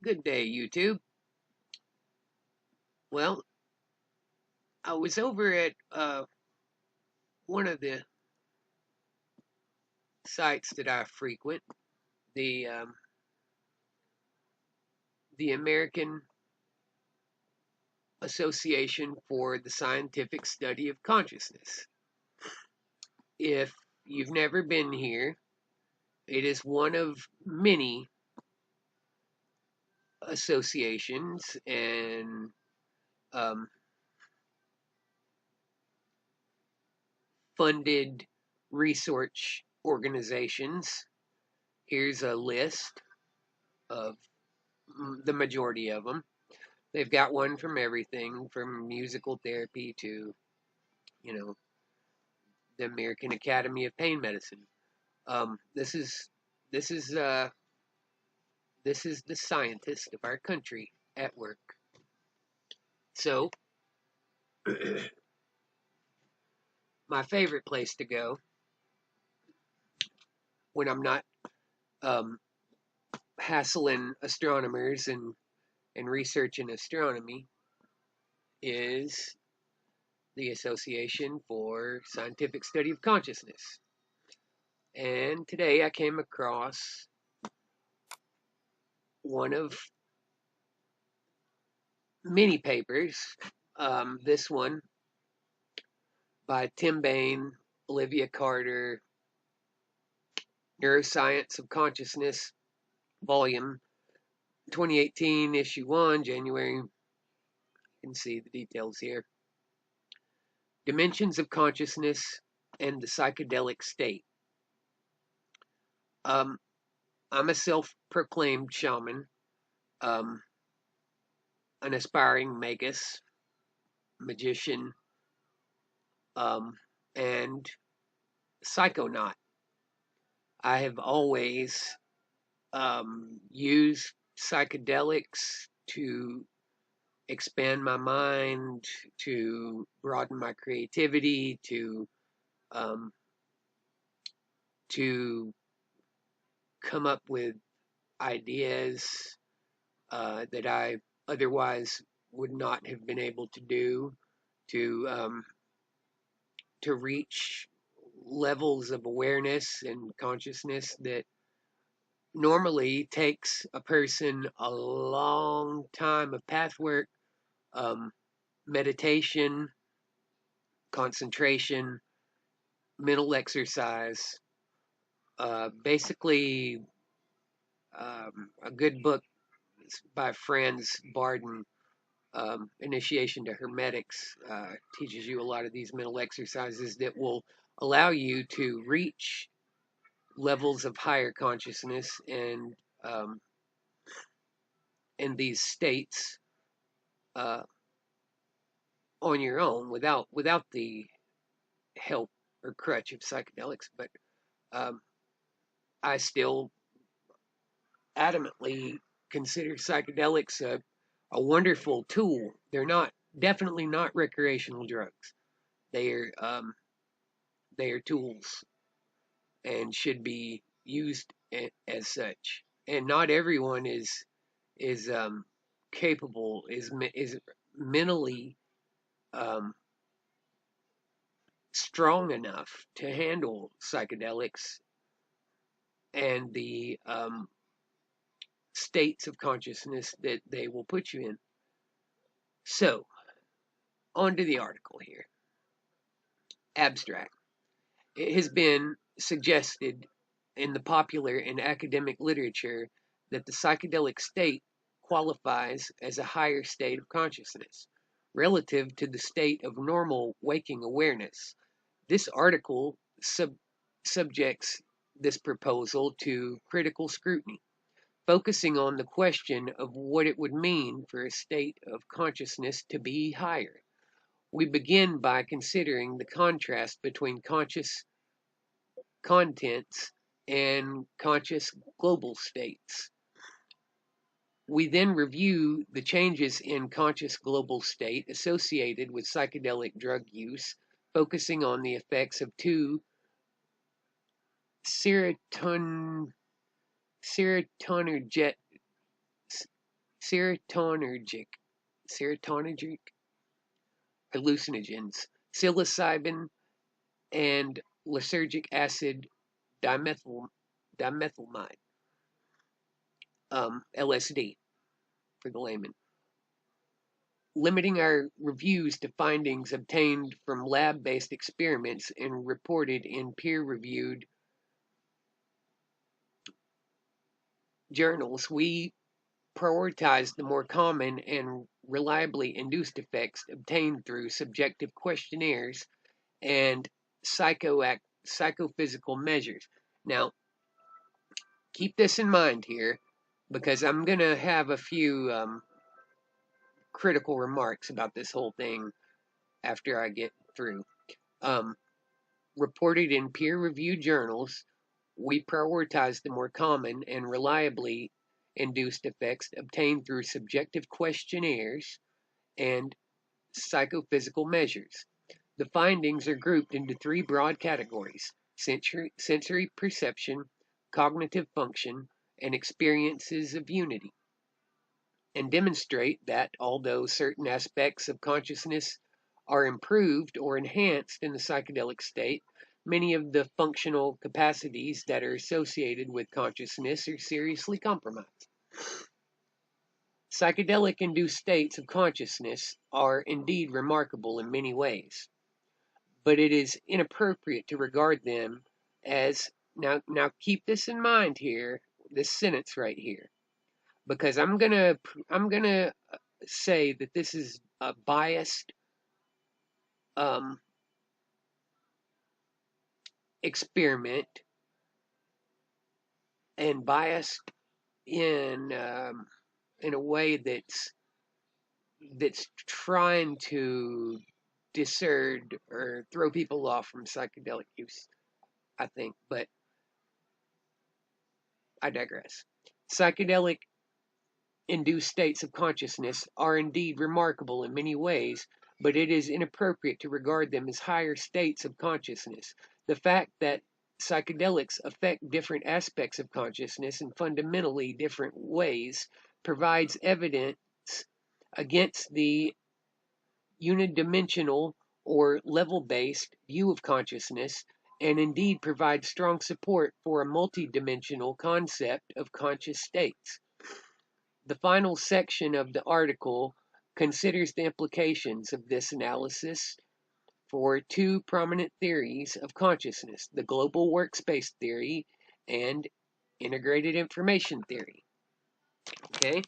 Good day, YouTube. Well, I was over at one of the sites that I frequent, the um, the American Association for the Scientific Study of Consciousness. If you've never been here, it is one of many associations and um, funded research organizations. Here's a list of the majority of them. They've got one from everything from musical therapy to, you know, the American Academy of Pain Medicine. Um, this is this is uh, this is the scientist of our country at work. So my favorite place to go when I'm not um, hassling astronomers and researching astronomy is the Association for Scientific Study of Consciousness. And today I came across one of many papers. This one by Tim Bain, Olivia Carter, Neuroscience of Consciousness, Volume 2018, Issue 1, January. You can see the details here. Dimensions of Consciousness and the Psychedelic State. Um, I'm a self proclaimed shaman, um, an aspiring magus, magician, um, and psychonaut. I have always used psychedelics to expand my mind, to broaden my creativity, um, to come up with ideas that I otherwise would not have been able to do, to to reach levels of awareness and consciousness that normally takes a person a long time of path work, um, meditation, concentration, mental exercise. Basically, a good book by Franz Barden, Initiation to Hermetics, teaches you a lot of these mental exercises that will allow you to reach levels of higher consciousness and in these states uh, on your own without the help or crutch of psychedelics. But um, I still adamantly consider psychedelics a wonderful tool. They're not definitely not recreational drugs. They are they are tools and should be used as such. And not everyone is capable is mentally um, strong enough to handle psychedelics and the states of consciousness that they will put you in. So, on to the article here. Abstract. It has been suggested in the popular and academic literature that the psychedelic state qualifies as a higher state of consciousness relative to the state of normal waking awareness. This article subjects this proposal to critical scrutiny, focusing on the question of what it would mean for a state of consciousness to be higher. We begin by considering the contrast between conscious contents and conscious global states. We then review the changes in conscious global state associated with psychedelic drug use, focusing on the effects of two serotonergic serotonergic, serotonergic hallucinogens, psilocybin, and lysergic acid dimethylamide, LSD for the layman. Limiting our reviews to findings obtained from lab-based experiments and reported in peer-reviewed journals, we prioritize the more common and reliably induced effects obtained through subjective questionnaires and psychophysical measures. Now, keep this in mind here, because I'm going to have a few critical remarks about this whole thing after I get through. Reported in peer-reviewed journals, we prioritize the more common and reliably induced effects obtained through subjective questionnaires and psychophysical measures. The findings are grouped into three broad categories: sensory perception, cognitive function, and experiences of unity, and demonstrate that although certain aspects of consciousness are improved or enhanced in the psychedelic state, many of the functional capacities that are associated with consciousness are seriously compromised. Psychedelic-induced states of consciousness are indeed remarkable in many ways, but it is inappropriate to regard them as, now keep this in mind here, this sentence right here, because I'm gonna say that this is a biased experiment, and biased in a way that's trying to discern or throw people off from psychedelic use, I think, but I digress. Psychedelic induced states of consciousness are indeed remarkable in many ways, but it is inappropriate to regard them as higher states of consciousness. The fact that psychedelics affect different aspects of consciousness in fundamentally different ways provides evidence against the unidimensional or level-based view of consciousness, and indeed provides strong support for a multidimensional concept of conscious states. The final section of the article considers the implications of this analysis for two prominent theories of consciousness: the global workspace theory and integrated information theory. Okay?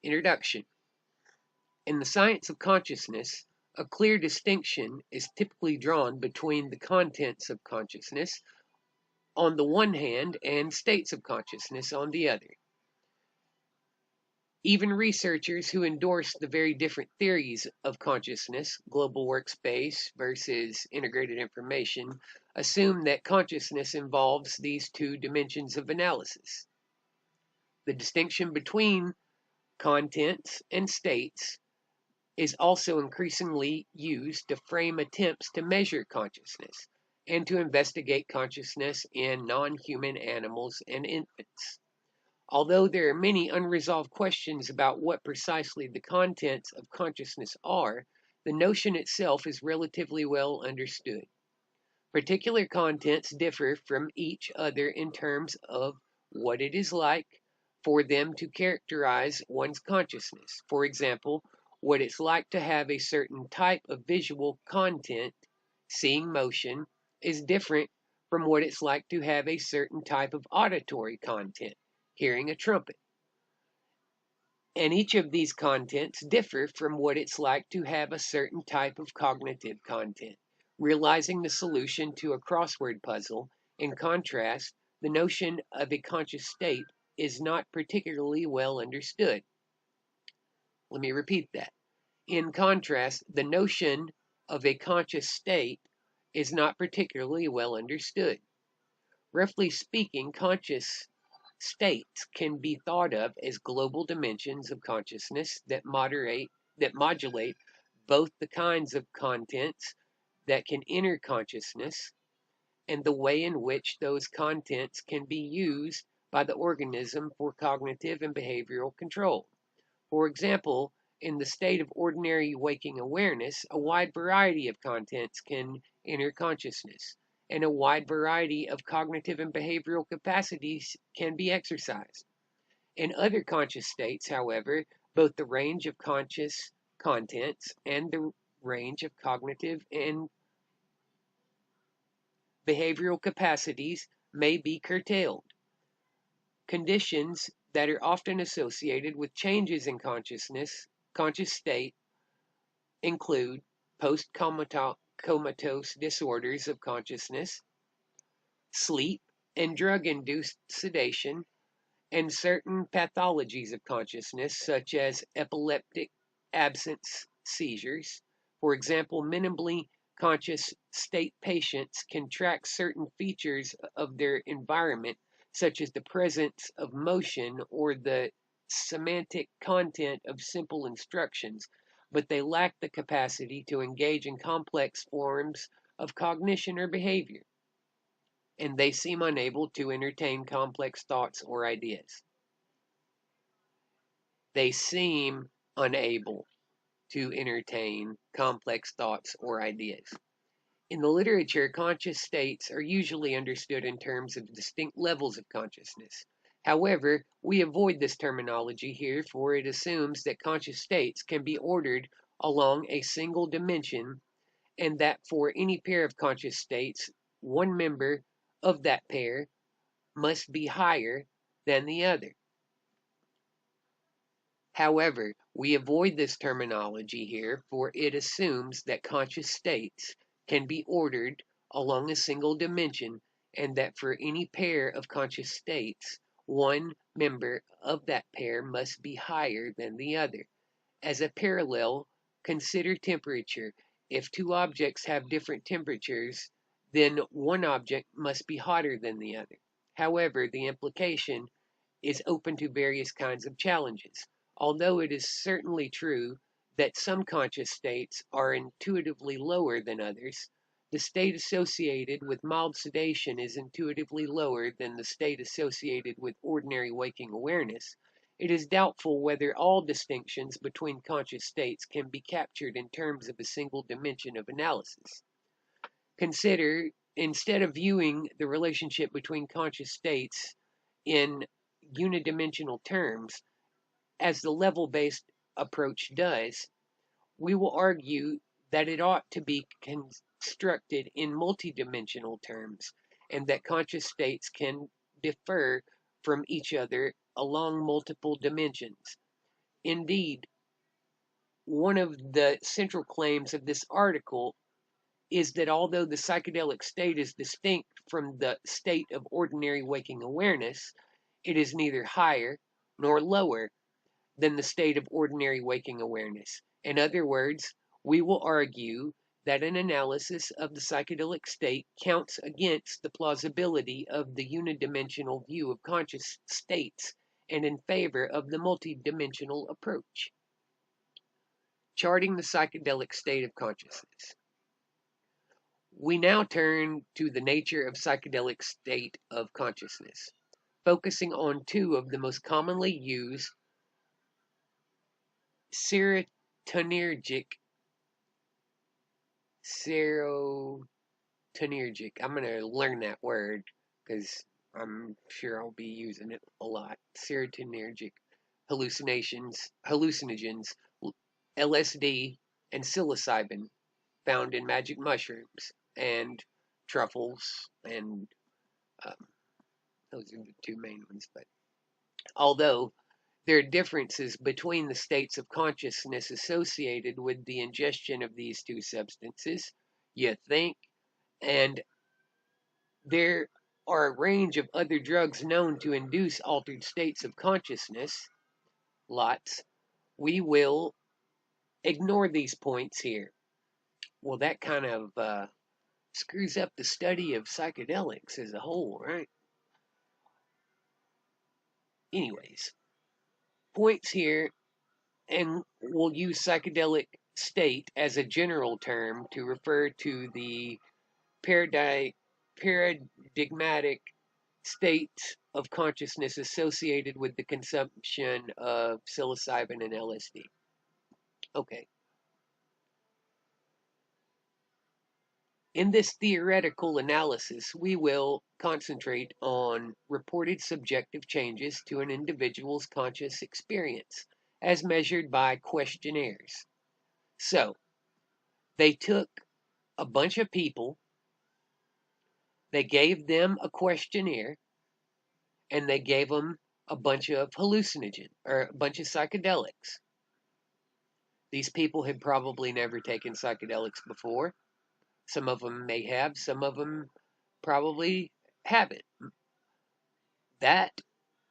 Introduction. In the science of consciousness, a clear distinction is typically drawn between the contents of consciousness on the one hand and states of consciousness on the other. Even researchers who endorse the very different theories of consciousness, global workspace versus integrated information, assume that consciousness involves these two dimensions of analysis. The distinction between contents and states is also increasingly used to frame attempts to measure consciousness and to investigate consciousness in non-human animals and infants. Although there are many unresolved questions about what precisely the contents of consciousness are, the notion itself is relatively well understood. Particular contents differ from each other in terms of what it is like for them to characterize one's consciousness. For example, what it's like to have a certain type of visual content, seeing motion, is different from what it's like to have a certain type of auditory content, hearing a trumpet. And each of these contents differ from what it's like to have a certain type of cognitive content, realizing the solution to a crossword puzzle. In contrast, the notion of a conscious state is not particularly well understood. Let me repeat that. In contrast, the notion of a conscious state is not particularly well understood. Roughly speaking, conscious states can be thought of as global dimensions of consciousness that modulate both the kinds of contents that can enter consciousness and the way in which those contents can be used by the organism for cognitive and behavioral control. For example, in the state of ordinary waking awareness, a wide variety of contents can enter consciousness, and a wide variety of cognitive and behavioral capacities can be exercised. In other conscious states, however, both the range of conscious contents and the range of cognitive and behavioral capacities may be curtailed. Conditions that are often associated with changes in conscious state, include post-comatose disorders of consciousness, sleep and drug-induced sedation, and certain pathologies of consciousness, such as epileptic absence seizures. For example, minimally conscious state patients can track certain features of their environment, such as the presence of motion or the semantic content of simple instructions, but they lack the capacity to engage in complex forms of cognition or behavior, and they seem unable to entertain complex thoughts or ideas. They seem unable to entertain complex thoughts or ideas. In the literature, conscious states are usually understood in terms of distinct levels of consciousness. However, we avoid this terminology here, for it assumes that conscious states can be ordered along a single dimension, and that for any pair of conscious states, one member of that pair must be higher than the other. However, we avoid this terminology here, for it assumes that conscious states can be ordered along a single dimension, and that for any pair of conscious states, one member of that pair must be higher than the other. As a parallel, consider temperature. If two objects have different temperatures, then one object must be hotter than the other. However, the implication is open to various kinds of challenges. Although it is certainly true that some conscious states are intuitively lower than others, the state associated with mild sedation is intuitively lower than the state associated with ordinary waking awareness. It is doubtful whether all distinctions between conscious states can be captured in terms of a single dimension of analysis. Consider, instead of viewing the relationship between conscious states in unidimensional terms, as the level-based approach does, we will argue that it ought to be constructed in multidimensional terms, and that conscious states can differ from each other along multiple dimensions. Indeed, one of the central claims of this article is that although the psychedelic state is distinct from the state of ordinary waking awareness, it is neither higher nor lower than the state of ordinary waking awareness. In other words, we will argue that an analysis of the psychedelic state counts against the plausibility of the unidimensional view of conscious states and in favor of the multidimensional approach. Charting the psychedelic state of consciousness. We now turn to the nature of psychedelic state of consciousness, focusing on two of the most commonly used serotonergic, serotonergic. I'm going to learn that word because I'm sure I'll be using it a lot. Serotonergic hallucinogens, LSD, and psilocybin, found in magic mushrooms and truffles, and um, those are the two main ones. But although there are differences between the states of consciousness associated with the ingestion of these two substances, you think, and there are a range of other drugs known to induce altered states of consciousness, lots, we will ignore these points here. Well, that kind of screws up the study of psychedelics as a whole, right? Anyways, points here, and we'll use psychedelic state as a general term to refer to the paradigmatic states of consciousness associated with the consumption of psilocybin and LSD. Okay. In this theoretical analysis, we will concentrate on reported subjective changes to an individual's conscious experience as measured by questionnaires. So, they took a bunch of people, they gave them a questionnaire, and they gave them a bunch of hallucinogen or a bunch of psychedelics. These people had probably never taken psychedelics before. Some of them may have, some of them probably haven't. That,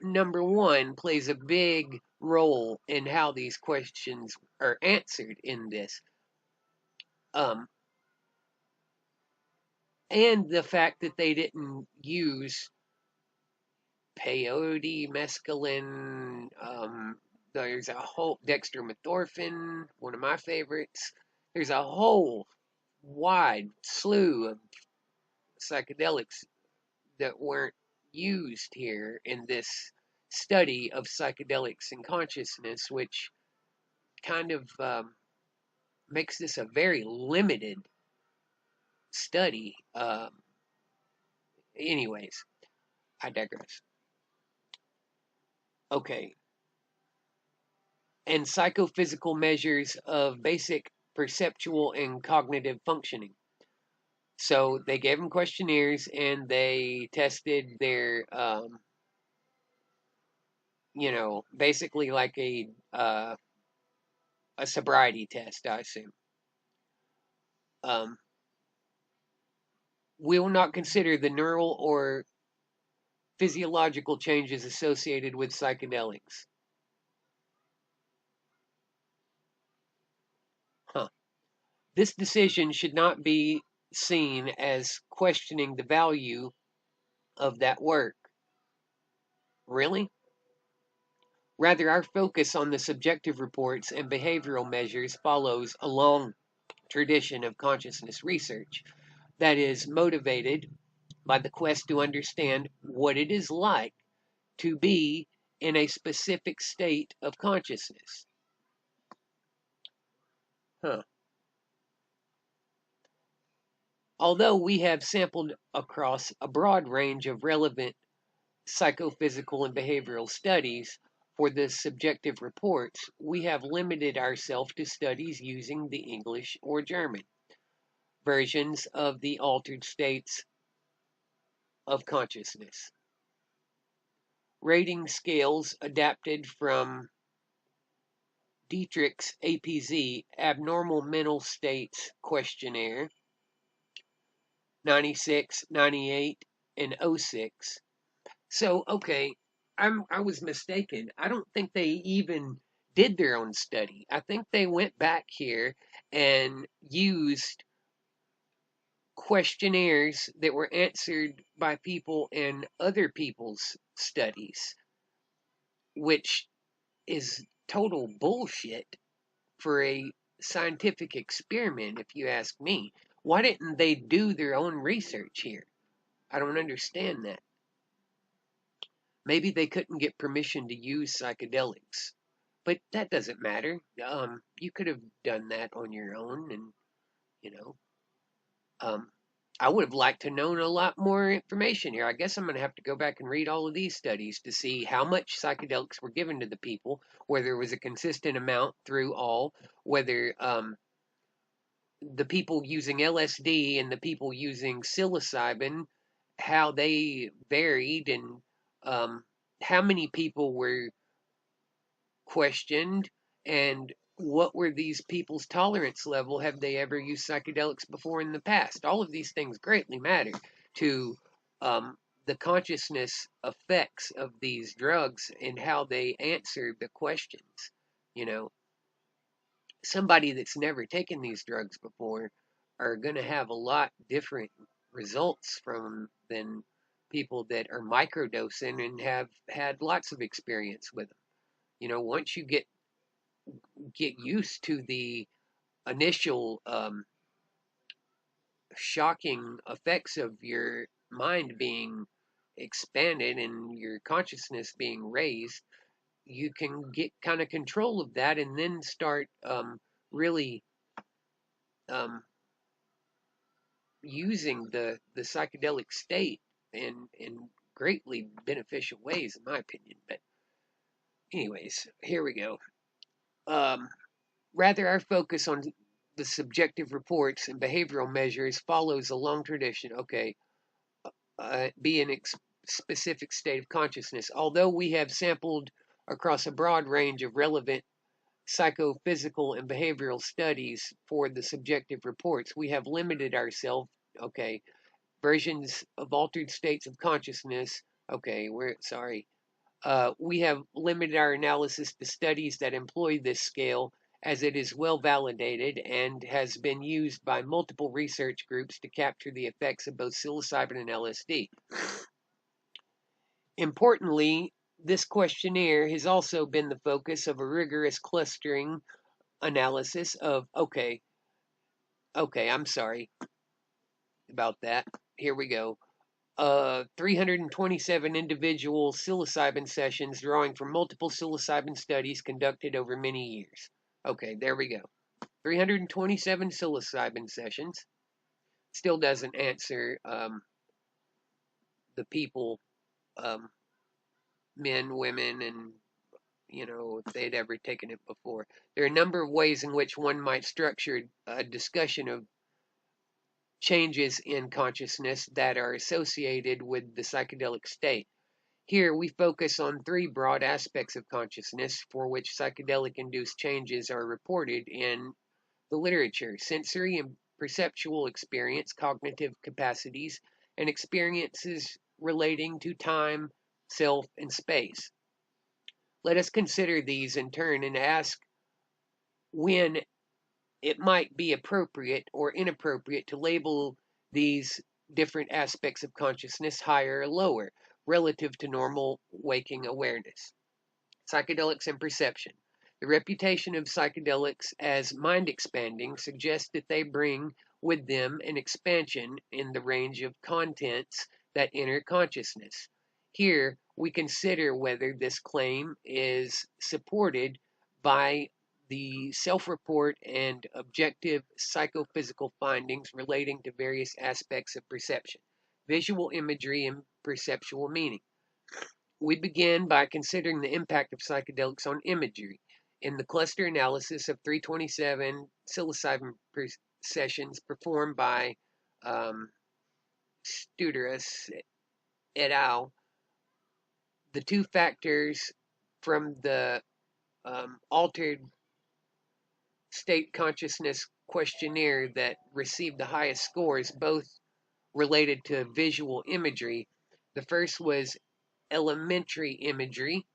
number one, plays a big role in how these questions are answered in this. Um, and the fact that they didn't use peyote, mescaline, there's a whole dextromethorphan, one of my favorites. There's a whole wide slew of psychedelics that weren't used here in this study of psychedelics and consciousness, which kind of makes this a very limited study. Anyways, I digress. Okay. And psychophysical measures of basic perceptual and cognitive functioning. So they gave them questionnaires and they tested their, basically like a sobriety test, I assume. Um, we will not consider the neural or physiological changes associated with psychedelics. Huh. This decision should not be seen as questioning the value of that work. Really? Rather, our focus on the subjective reports and behavioral measures follows a long tradition of consciousness research that is motivated by the quest to understand what it is like to be in a specific state of consciousness. Huh. Although we have sampled across a broad range of relevant psychophysical and behavioral studies for the subjective reports, we have limited ourselves to studies using the English or German versions of the altered states of consciousness. Rating scales adapted from Dietrich's APZ, Abnormal Mental States Questionnaire, 96, 98, and 06. So, okay, I was mistaken. I don't think they even did their own study. I think they went back here and used questionnaires that were answered by people in other people's studies, which is total bullshit for a scientific experiment, if you ask me. Why didn't they do their own research here? I don't understand that. Maybe they couldn't get permission to use psychedelics, but that doesn't matter. You could have done that on your own, and you know, um, I would have liked to known a lot more information here. I guess I'm going to have to go back and read all of these studies to see how much psychedelics were given to the people, whether it was a consistent amount through all, whether the people using LSD and the people using psilocybin, how they varied, and um, how many people were questioned, and what were these people's tolerance level? Have they ever used psychedelics before in the past? All of these things greatly matter to the consciousness effects of these drugs and how they answer the questions. You know, somebody that's never taken these drugs before are going to have a lot different results from than people that are microdosing and have had lots of experience with them. Once you get used to the initial shocking effects of your mind being expanded and your consciousness being raised, you can get kind of control of that and then start really um, using the psychedelic state in greatly beneficial ways, in my opinion. But anyways, here we go. Um, Rather, our focus on the subjective reports and behavioral measures follows a long tradition. Okay, be in a specific state of consciousness. Although we have sampled across a broad range of relevant psychophysical and behavioral studies for the subjective reports, we have limited ourselves. Okay, versions of altered states of consciousness. Okay, we're sorry. We have limited our analysis to studies that employ this scale, as it is well validated and has been used by multiple research groups to capture the effects of both psilocybin and LSD. Importantly, this questionnaire has also been the focus of a rigorous clustering analysis of, okay, I'm sorry about that. Here we go. 327 individual psilocybin sessions drawing from multiple psilocybin studies conducted over many years. Okay, there we go. 327 psilocybin sessions. Still doesn't answer the people, um, men, women, and if they'd ever taken it before. There are a number of ways in which one might structure a discussion of changes in consciousness that are associated with the psychedelic state. Here, we focus on three broad aspects of consciousness for which psychedelic induced changes are reported in the literature: sensory and perceptual experience, cognitive capacities, and experiences relating to time, self, and space. Let us consider these in turn and ask when it might be appropriate or inappropriate to label these different aspects of consciousness higher or lower relative to normal waking awareness. Psychedelics and perception. The reputation of psychedelics as mind expanding suggests that they bring with them an expansion in the range of contents that enter consciousness. Here, we consider whether this claim is supported by the self report and objective psychophysical findings relating to various aspects of perception, visual imagery, and perceptual meaning. We begin by considering the impact of psychedelics on imagery. In the cluster analysis of 327 psilocybin sessions performed by Studeris et al., the two factors from the altered state consciousness questionnaire that received the highest scores both related to visual imagery. The first was elementary imagery,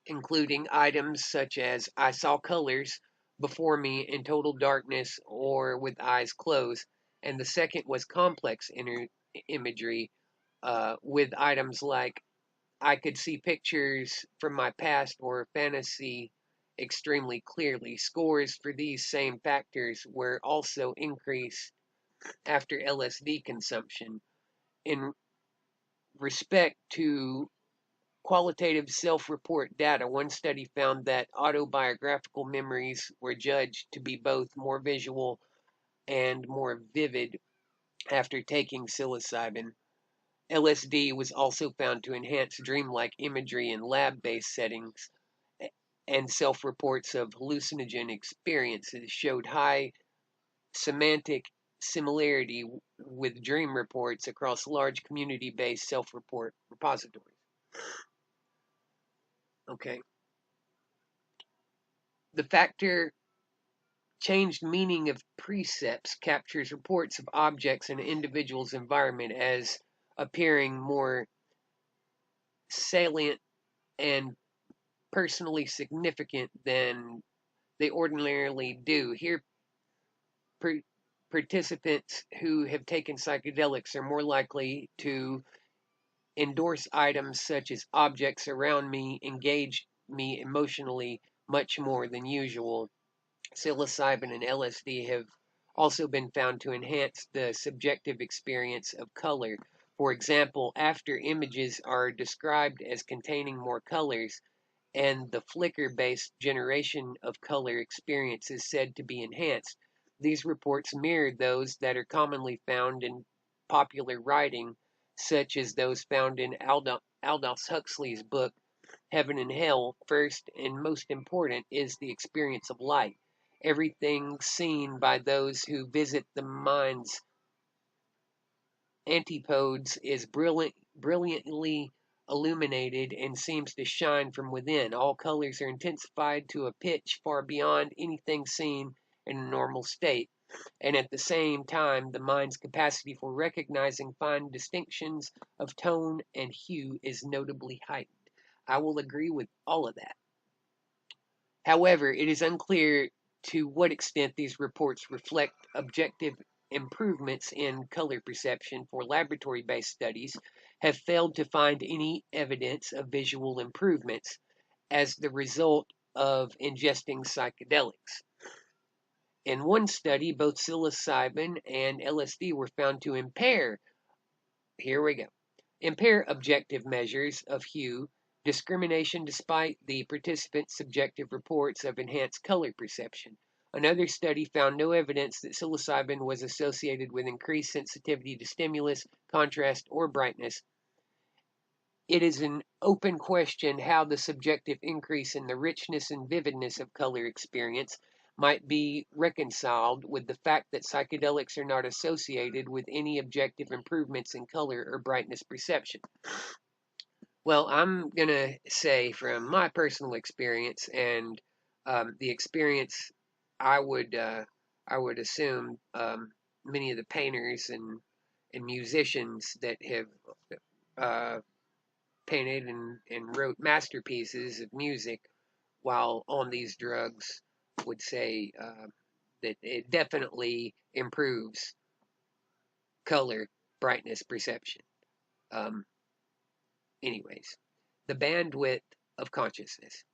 including items such as I saw colors before me in total darkness or with eyes closed. And the second was complex imagery, with items like I could see pictures from my past or fantasy extremely clearly. Scores for these same factors were also increased after LSD consumption. In respect to qualitative self-report data, one study found that autobiographical memories were judged to be both more visual and more vivid after taking psilocybin. LSD was also found to enhance dreamlike imagery in lab-based settings, and self-reports of hallucinogen experiences showed high semantic similarity with dream reports across large community-based self-report repositories. Okay. The factor changed meaning of precepts captures reports of objects in an individual's environment as appearing more salient and personally significant than they ordinarily do. Here, participants who have taken psychedelics are more likely to endorse items such as objects around me engage me emotionally much more than usual. Psilocybin and LSD have also been found to enhance the subjective experience of color, For example, after images are described as containing more colors, and the flicker-based generation of color experience is said to be enhanced. These reports mirror those that are commonly found in popular writing, such as those found in Aldous Huxley's book, Heaven and Hell. First and most important is the experience of light. Everything seen by those who visit the mind's antipodes is brilliantly illuminated and seems to shine from within. All colors are intensified to a pitch far beyond anything seen in a normal state, and at the same time, the mind's capacity for recognizing fine distinctions of tone and hue is notably heightened. I will agree with all of that. However, it is unclear to what extent these reports reflect objective improvements in color perception, for laboratory-based studies have failed to find any evidence of visual improvements as the result of ingesting psychedelics. In one study, both psilocybin and LSD were found to here we go, impair objective measures of hue discrimination despite the participants' subjective reports of enhanced color perception. Another study found no evidence that psilocybin was associated with increased sensitivity to stimulus, contrast, or brightness. It is an open question how the subjective increase in the richness and vividness of color experience might be reconciled with the fact that psychedelics are not associated with any objective improvements in color or brightness perception. Well, I'm going to say from my personal experience and the experience I would assume many of the painters and musicians that have uh, painted and wrote masterpieces of music while on these drugs would say that it definitely improves color brightness perception. Um, anyways, the bandwidth of consciousness.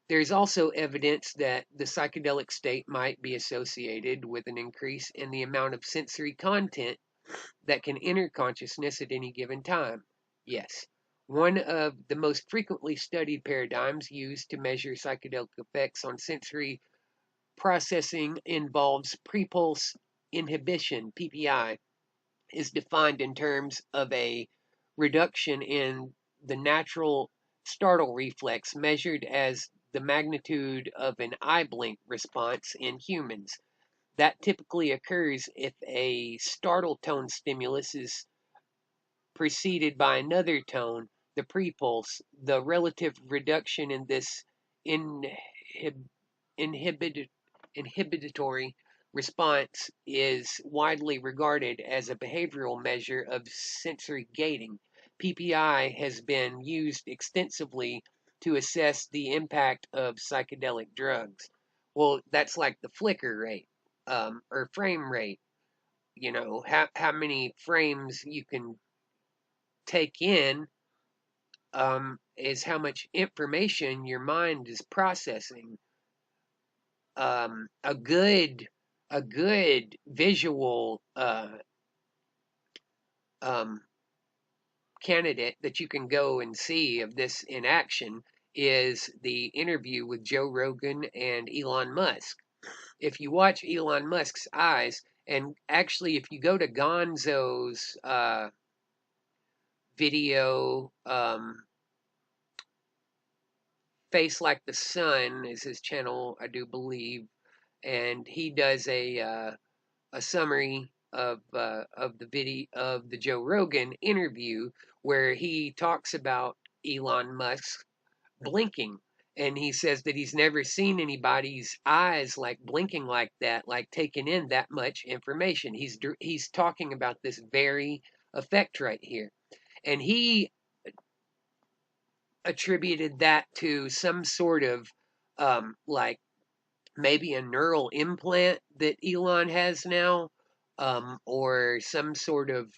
There is also evidence that the psychedelic state might be associated with an increase in the amount of sensory content that can enter consciousness at any given time. Yes. One of the most frequently studied paradigms used to measure psychedelic effects on sensory processing involves prepulse inhibition, PPI, is defined in terms of a reduction in the natural startle reflex measured as the magnitude of an eye blink response in humans. That typically occurs if a startle tone stimulus is preceded by another tone, the prepulse. The relative reduction in this inhib- inhibit- inhibitory response is widely regarded as a behavioral measure of sensory gating. PPI has been used extensively to assess the impact of psychedelic drugs. Well, that's like the flicker rate or frame rate. You know, how many frames you can take in is how much information your mind is processing. A good visual um, candidate that you can go and see of this in action is the interview with Joe Rogan and Elon Musk. If you watch Elon Musk's eyes, and actually if you go to Gonzo's video, Face Like the Sun is his channel, I do believe, and he does a summary of the video of the Joe Rogan interview where he talks about Elon Musk blinking, and he says that he's never seen anybody's eyes like blinking like that, like taking in that much information. He's talking about this very effect right here, and he attributed that to some sort of like maybe a neural implant that Elon has now, or some sort of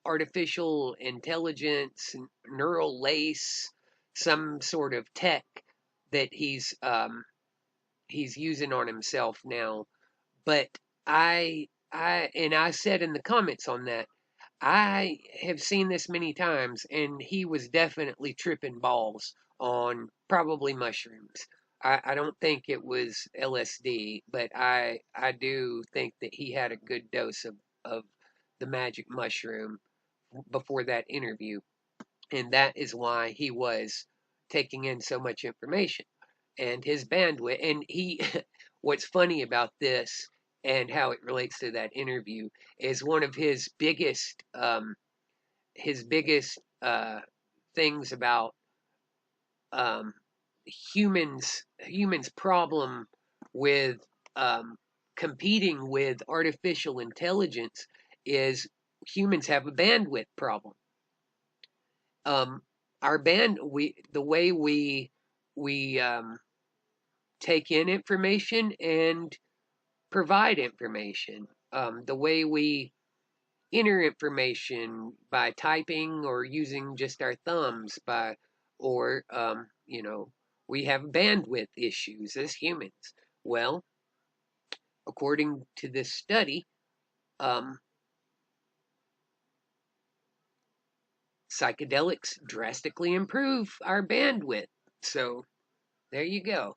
artificial intelligence, neural lace, some sort of tech that he's using on himself now. But I said in the comments on that, I have seen this many times, and he was definitely tripping balls on probably mushrooms. I don't think it was LSD, but I do think that he had a good dose of the magic mushroom before that interview, and that is why he was taking in so much information and his bandwidth. And he, what's funny about this and how it relates to that interview is one of his biggest things about um, humans problem with um, competing with artificial intelligence is humans have a bandwidth problem. um, our band we the way we take in information and provide information, the way we enter information by typing or using just our thumbs by or we have bandwidth issues as humans. Well, according to this study, um, psychedelics drastically improve our bandwidth. So there you go.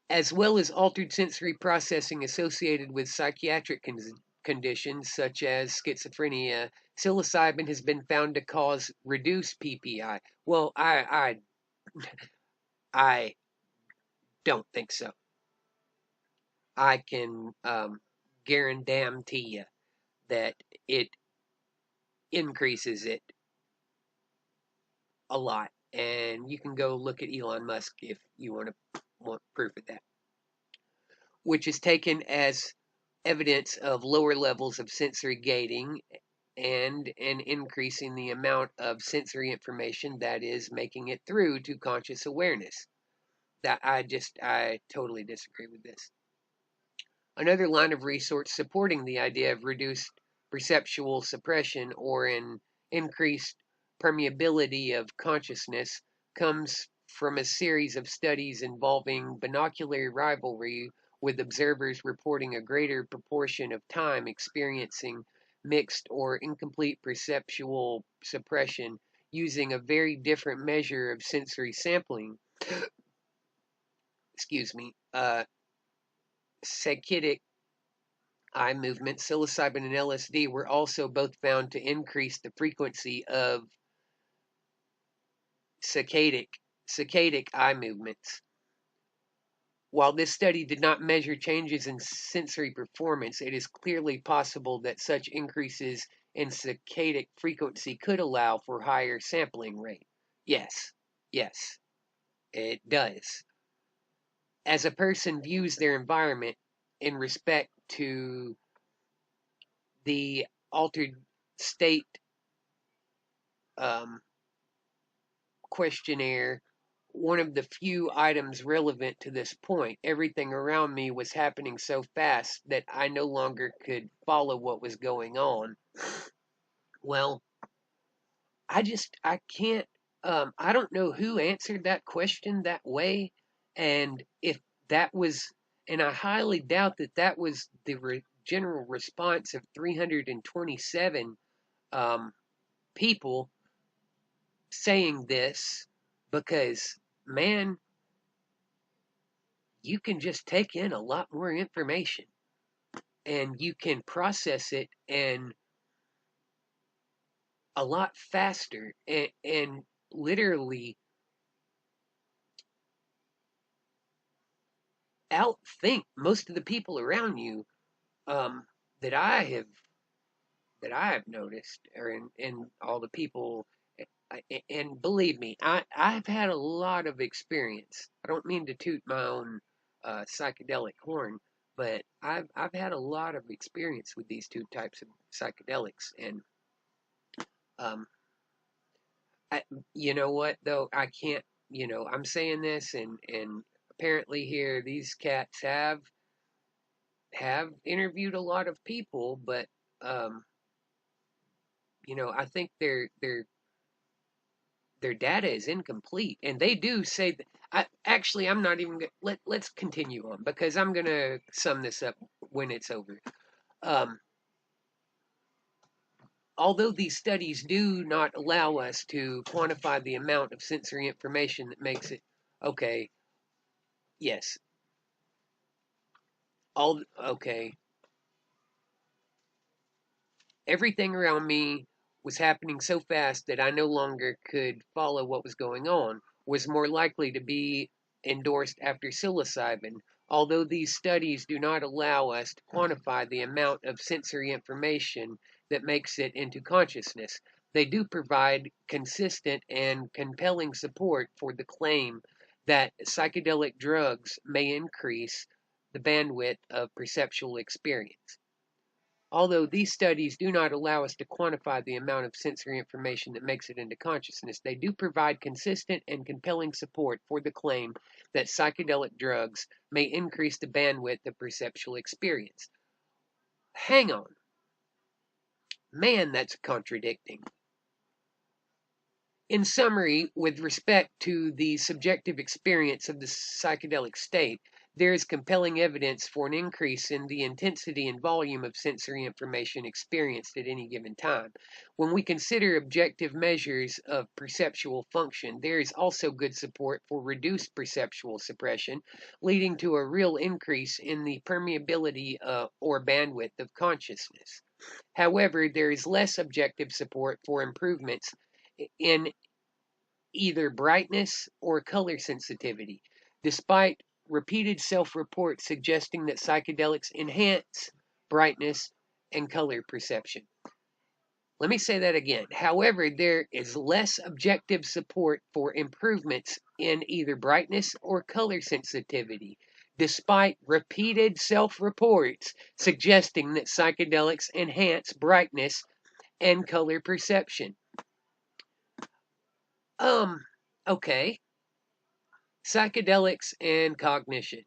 As well as altered sensory processing associated with psychiatric conditions such as schizophrenia, psilocybin has been found to cause reduced PPI. Well, I don't think so. I can guarantee you that it increases it a lot, and you can go look at Elon Musk if you want proof of that, which is taken as evidence of lower levels of sensory gating and an increasing the amount of sensory information that is making it through to conscious awareness. That I totally disagree with this. Another line of research supporting the idea of reduced perceptual suppression or an increased permeability of consciousness comes from a series of studies involving binocular rivalry, with observers reporting a greater proportion of time experiencing mixed or incomplete perceptual suppression using a very different measure of sensory sampling. Excuse me. Psychedelic eye movement, psilocybin and LSD were also both found to increase the frequency of saccadic eye movements. While this study did not measure changes in sensory performance, it is clearly possible that such increases in saccadic frequency could allow for higher sampling rate. Yes, yes, it does. As a person views their environment in respect to the altered state um, questionnaire, one of the few items relevant to this point. Everything around me was happening so fast that I no longer could follow what was going on. Well, I can't, I don't know who answered that question that way. And if that was, and I highly doubt that that was the general response of 327 um, people saying this, because man, you can just take in a lot more information and you can process it and a lot faster and literally outthink most of the people around you, um, that I have noticed, or in all the people. And believe me, I've had a lot of experience. I don't mean to toot my own psychedelic horn, but I've had a lot of experience with these two types of psychedelics, and um, I, you know what though, I can't. I'm saying this, and apparently here these cats have interviewed a lot of people, but um, I think their data is incomplete, and they do say that. I'm not even. Let's continue on because I'm gonna sum this up when it's over. Um, although these studies do not allow us to quantify the amount of sensory information that makes it okay, yes, all okay, everything around me was happening so fast that I no longer could follow what was going on, was more likely to be endorsed after psilocybin. Although these studies do not allow us to quantify the amount of sensory information that makes it into consciousness, they do provide consistent and compelling support for the claim that psychedelic drugs may increase the bandwidth of perceptual experience. Although these studies do not allow us to quantify the amount of sensory information that makes it into consciousness, they do provide consistent and compelling support for the claim that psychedelic drugs may increase the bandwidth of perceptual experience. Hang on. Man, that's contradicting. In summary, with respect to the subjective experience of the psychedelic state, there is compelling evidence for an increase in the intensity and volume of sensory information experienced at any given time. When we consider objective measures of perceptual function, there is also good support for reduced perceptual suppression, leading to a real increase in the permeability or bandwidth of consciousness. However, there is less objective support for improvements in either brightness or color sensitivity, despite repeated self reports suggesting that psychedelics enhance brightness and color perception. Let me say that again. However, there is less objective support for improvements in either brightness or color sensitivity, despite repeated self reports suggesting that psychedelics enhance brightness and color perception. Um, okay. Psychedelics and cognition.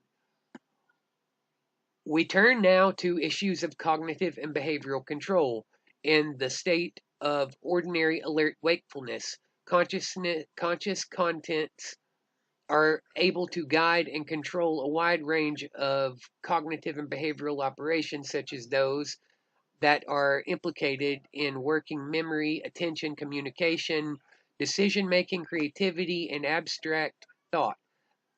We turn now to issues of cognitive and behavioral control. In the state of ordinary alert wakefulness, conscious contents are able to guide and control a wide range of cognitive and behavioral operations, such as those that are implicated in working memory, attention, communication, decision making, creativity, and abstract thought.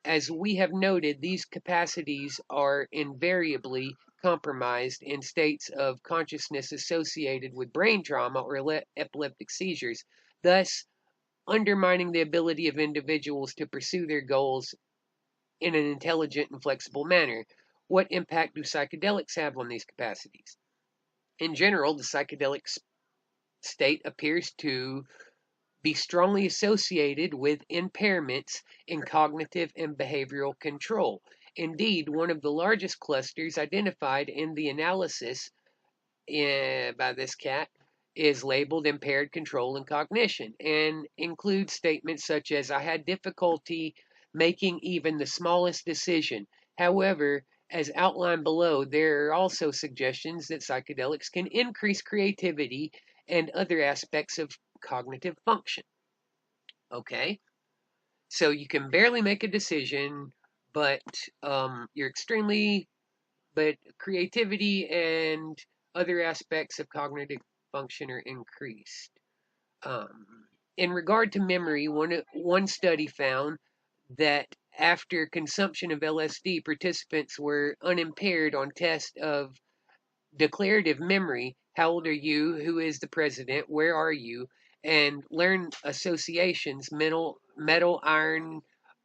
As we have noted, these capacities are invariably compromised in states of consciousness associated with brain trauma or epileptic seizures, thus undermining the ability of individuals to pursue their goals in an intelligent and flexible manner. What impact do psychedelics have on these capacities? In general, the psychedelic state appears to be strongly associated with impairments in cognitive and behavioral control. Indeed, one of the largest clusters identified in the analysis by this cat is labeled impaired control and cognition and includes statements such as, I had difficulty making even the smallest decision. However, as outlined below, there are also suggestions that psychedelics can increase creativity and other aspects of cognitive function. Okay, so you can barely make a decision, but you're extremely, but creativity and other aspects of cognitive function are increased. Um, in regard to memory, one study found that after consumption of LSD, participants were unimpaired on test of declarative memory. How old are you? Who is the president? Where are you? And learn associations, metal, iron,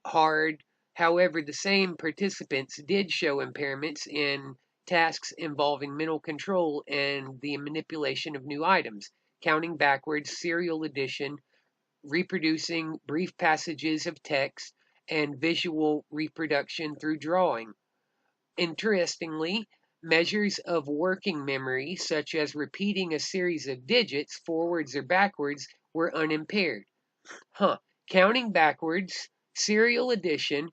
hard. However, the same participants did show impairments in tasks involving mental control and the manipulation of new items, counting backwards, serial addition, reproducing brief passages of text, and visual reproduction through drawing. Interestingly, measures of working memory, such as repeating a series of digits forwards or backwards, were unimpaired. Counting backwards, serial addition,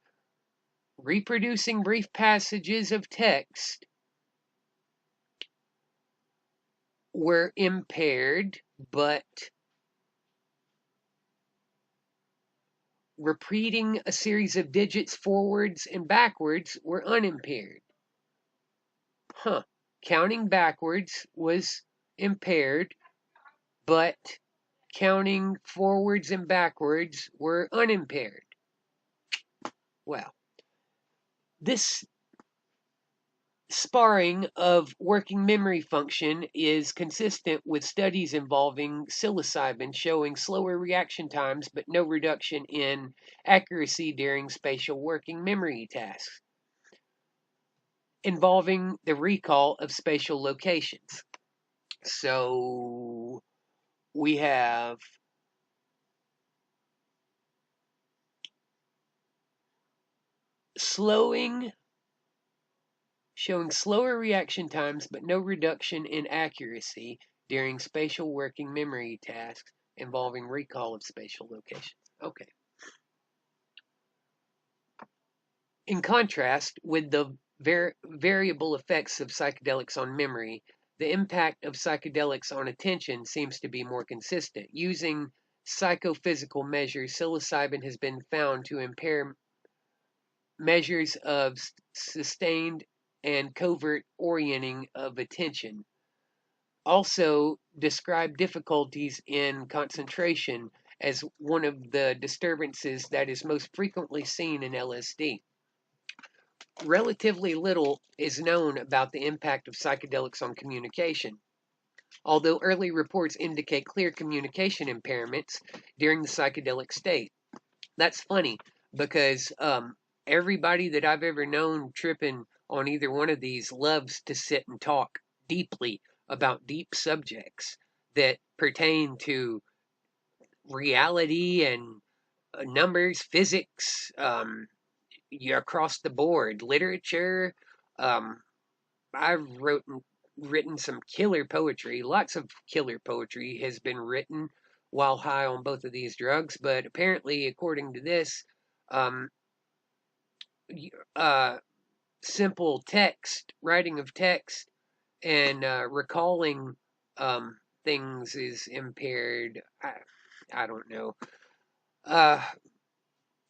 reproducing brief passages of text were impaired, but repeating a series of digits forwards and backwards were unimpaired. Huh. Counting backwards was impaired, but counting forwards and backwards were unimpaired. Well, this sparring of working memory function is consistent with studies involving psilocybin showing slower reaction times but no reduction in accuracy during spatial working memory tasks involving the recall of spatial locations. So we have showing slower reaction times but no reduction in accuracy during spatial working memory tasks involving recall of spatial locations. Okay. In contrast with the variable effects of psychedelics on memory, the impact of psychedelics on attention seems to be more consistent. Using psychophysical measures, psilocybin has been found to impair measures of sustained and covert orienting of attention. Also, describe difficulties in concentration as one of the disturbances that is most frequently seen in LSD. Relatively little is known about the impact of psychedelics on communication, although early reports indicate clear communication impairments during the psychedelic state. That's funny because everybody that I've ever known tripping on either one of these loves to sit and talk deeply about deep subjects that pertain to reality and numbers, physics, across the board, literature. Um, I've written some killer poetry. Lots of killer poetry has been written while high on both of these drugs, but apparently, according to this, um, uh, simple text, writing of text, and recalling things is impaired. I don't know. Uh,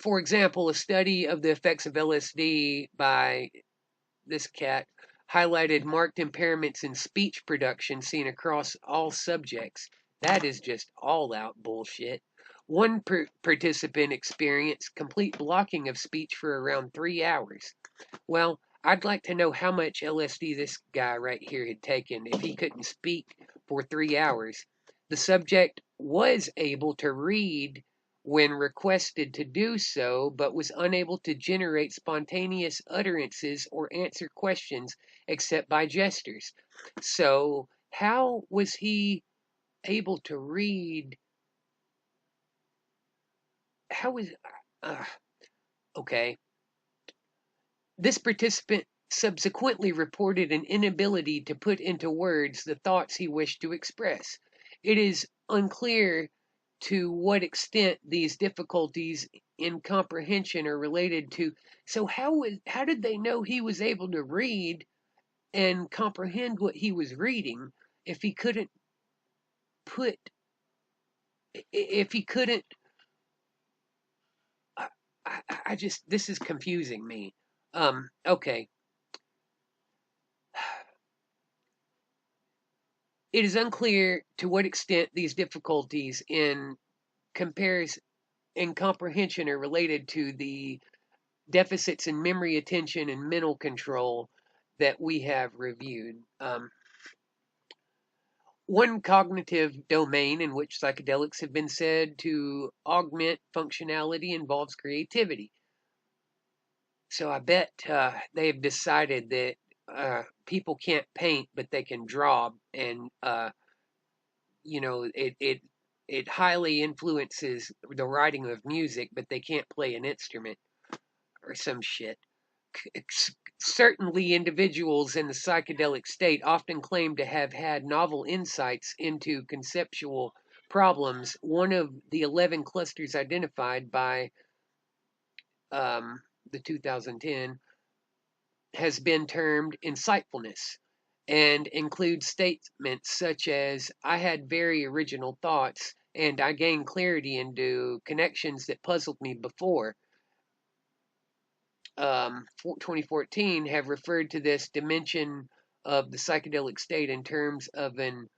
for example, a study of the effects of LSD by this cat highlighted marked impairments in speech production seen across all subjects. That is just all out bullshit. One participant experienced complete blocking of speech for around 3 hours. Well, I'd like to know how much LSD this guy right here had taken if he couldn't speak for 3 hours. The subject was able to read when requested to do so, but was unable to generate spontaneous utterances or answer questions except by gestures. So, how was he able to read? How was. Uh, okay. This participant subsequently reported an inability to put into words the thoughts he wished to express. It is unclear to what extent these difficulties in comprehension are related to. So how did they know he was able to read and comprehend what he was reading if he couldn't put if he couldn't I just this is confusing me. Okay. It is unclear to what extent these difficulties in comprehension are related to the deficits in memory, attention, and mental control that we have reviewed. One cognitive domain in which psychedelics have been said to augment functionality involves creativity. So I bet they've decided that people can't paint, but they can draw, and it highly influences the writing of music, but they can't play an instrument or some shit. Certainly, individuals in the psychedelic state often claim to have had novel insights into conceptual problems. One of the 11 clusters identified by the 2010 has been termed insightfulness and includes statements such as, I had very original thoughts and I gained clarity into connections that puzzled me before. 2014 have referred to this dimension of the psychedelic state in terms of an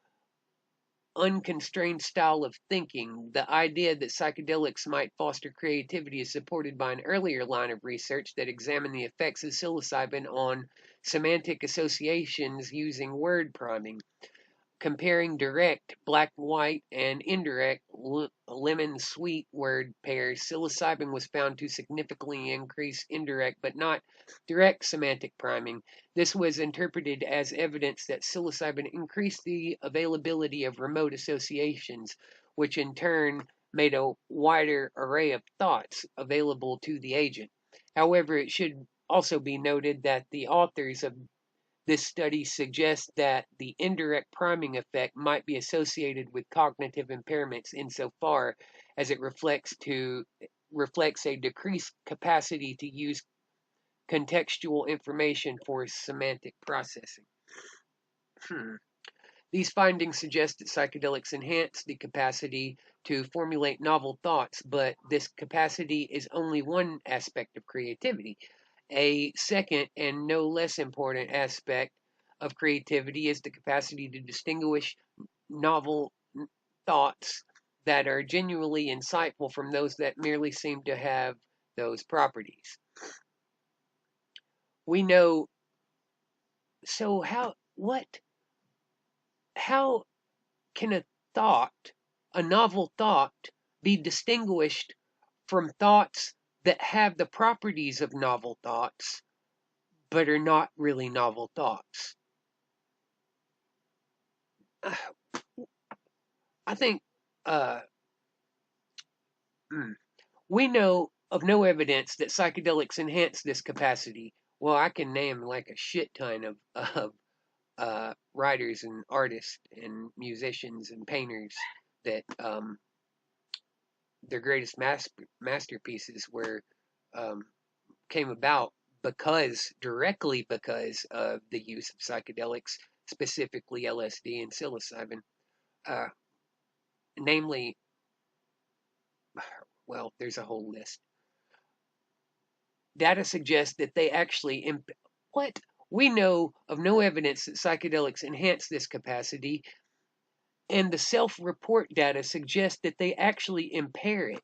unconstrained style of thinking. The idea that psychedelics might foster creativity is supported by an earlier line of research that examined the effects of psilocybin on semantic associations using word priming. Comparing direct black white and indirect lemon sweet word pairs, psilocybin was found to significantly increase indirect but not direct semantic priming. This was interpreted as evidence that psilocybin increased the availability of remote associations, which in turn made a wider array of thoughts available to the agent. However, it should also be noted that the authors of this study suggests that the indirect priming effect might be associated with cognitive impairments insofar as it reflects a decreased capacity to use contextual information for semantic processing. These findings suggest that psychedelics enhance the capacity to formulate novel thoughts, but this capacity is only one aspect of creativity. A second and no less important aspect of creativity is the capacity to distinguish novel thoughts that are genuinely insightful from those that merely seem to have those properties. We know, so how can a novel thought, be distinguished from thoughts that have the properties of novel thoughts but are not really novel thoughts? I think uh, we know of no evidence that psychedelics enhance this capacity. Well, I can name like a shit ton of writers and artists and musicians and painters that their greatest masterpieces were um, came about directly because of the use of psychedelics, specifically LSD and psilocybin. Uh, namely, well, there's a whole list. Data suggests that they actually what we know of no evidence that psychedelics enhance this capacity, and the self-report data suggests that they actually impair it.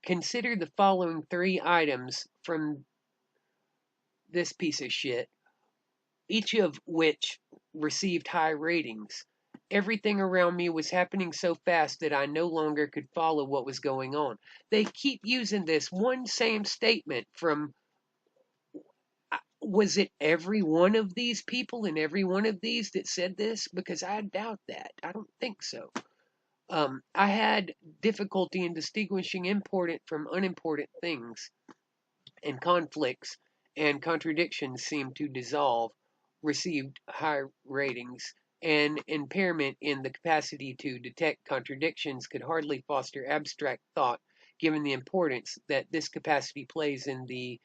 Consider the following three items from this piece of shit, each of which received high ratings. Everything around me was happening so fast that I no longer could follow what was going on. They keep using this one same statement from, was it every one of these people and every one of these that said this? Because I doubt that. I don't think so. I had difficulty in distinguishing important from unimportant things, and conflicts and contradictions seemed to dissolve, received high ratings, and impairment in the capacity to detect contradictions could hardly foster abstract thought, given the importance that this capacity plays in the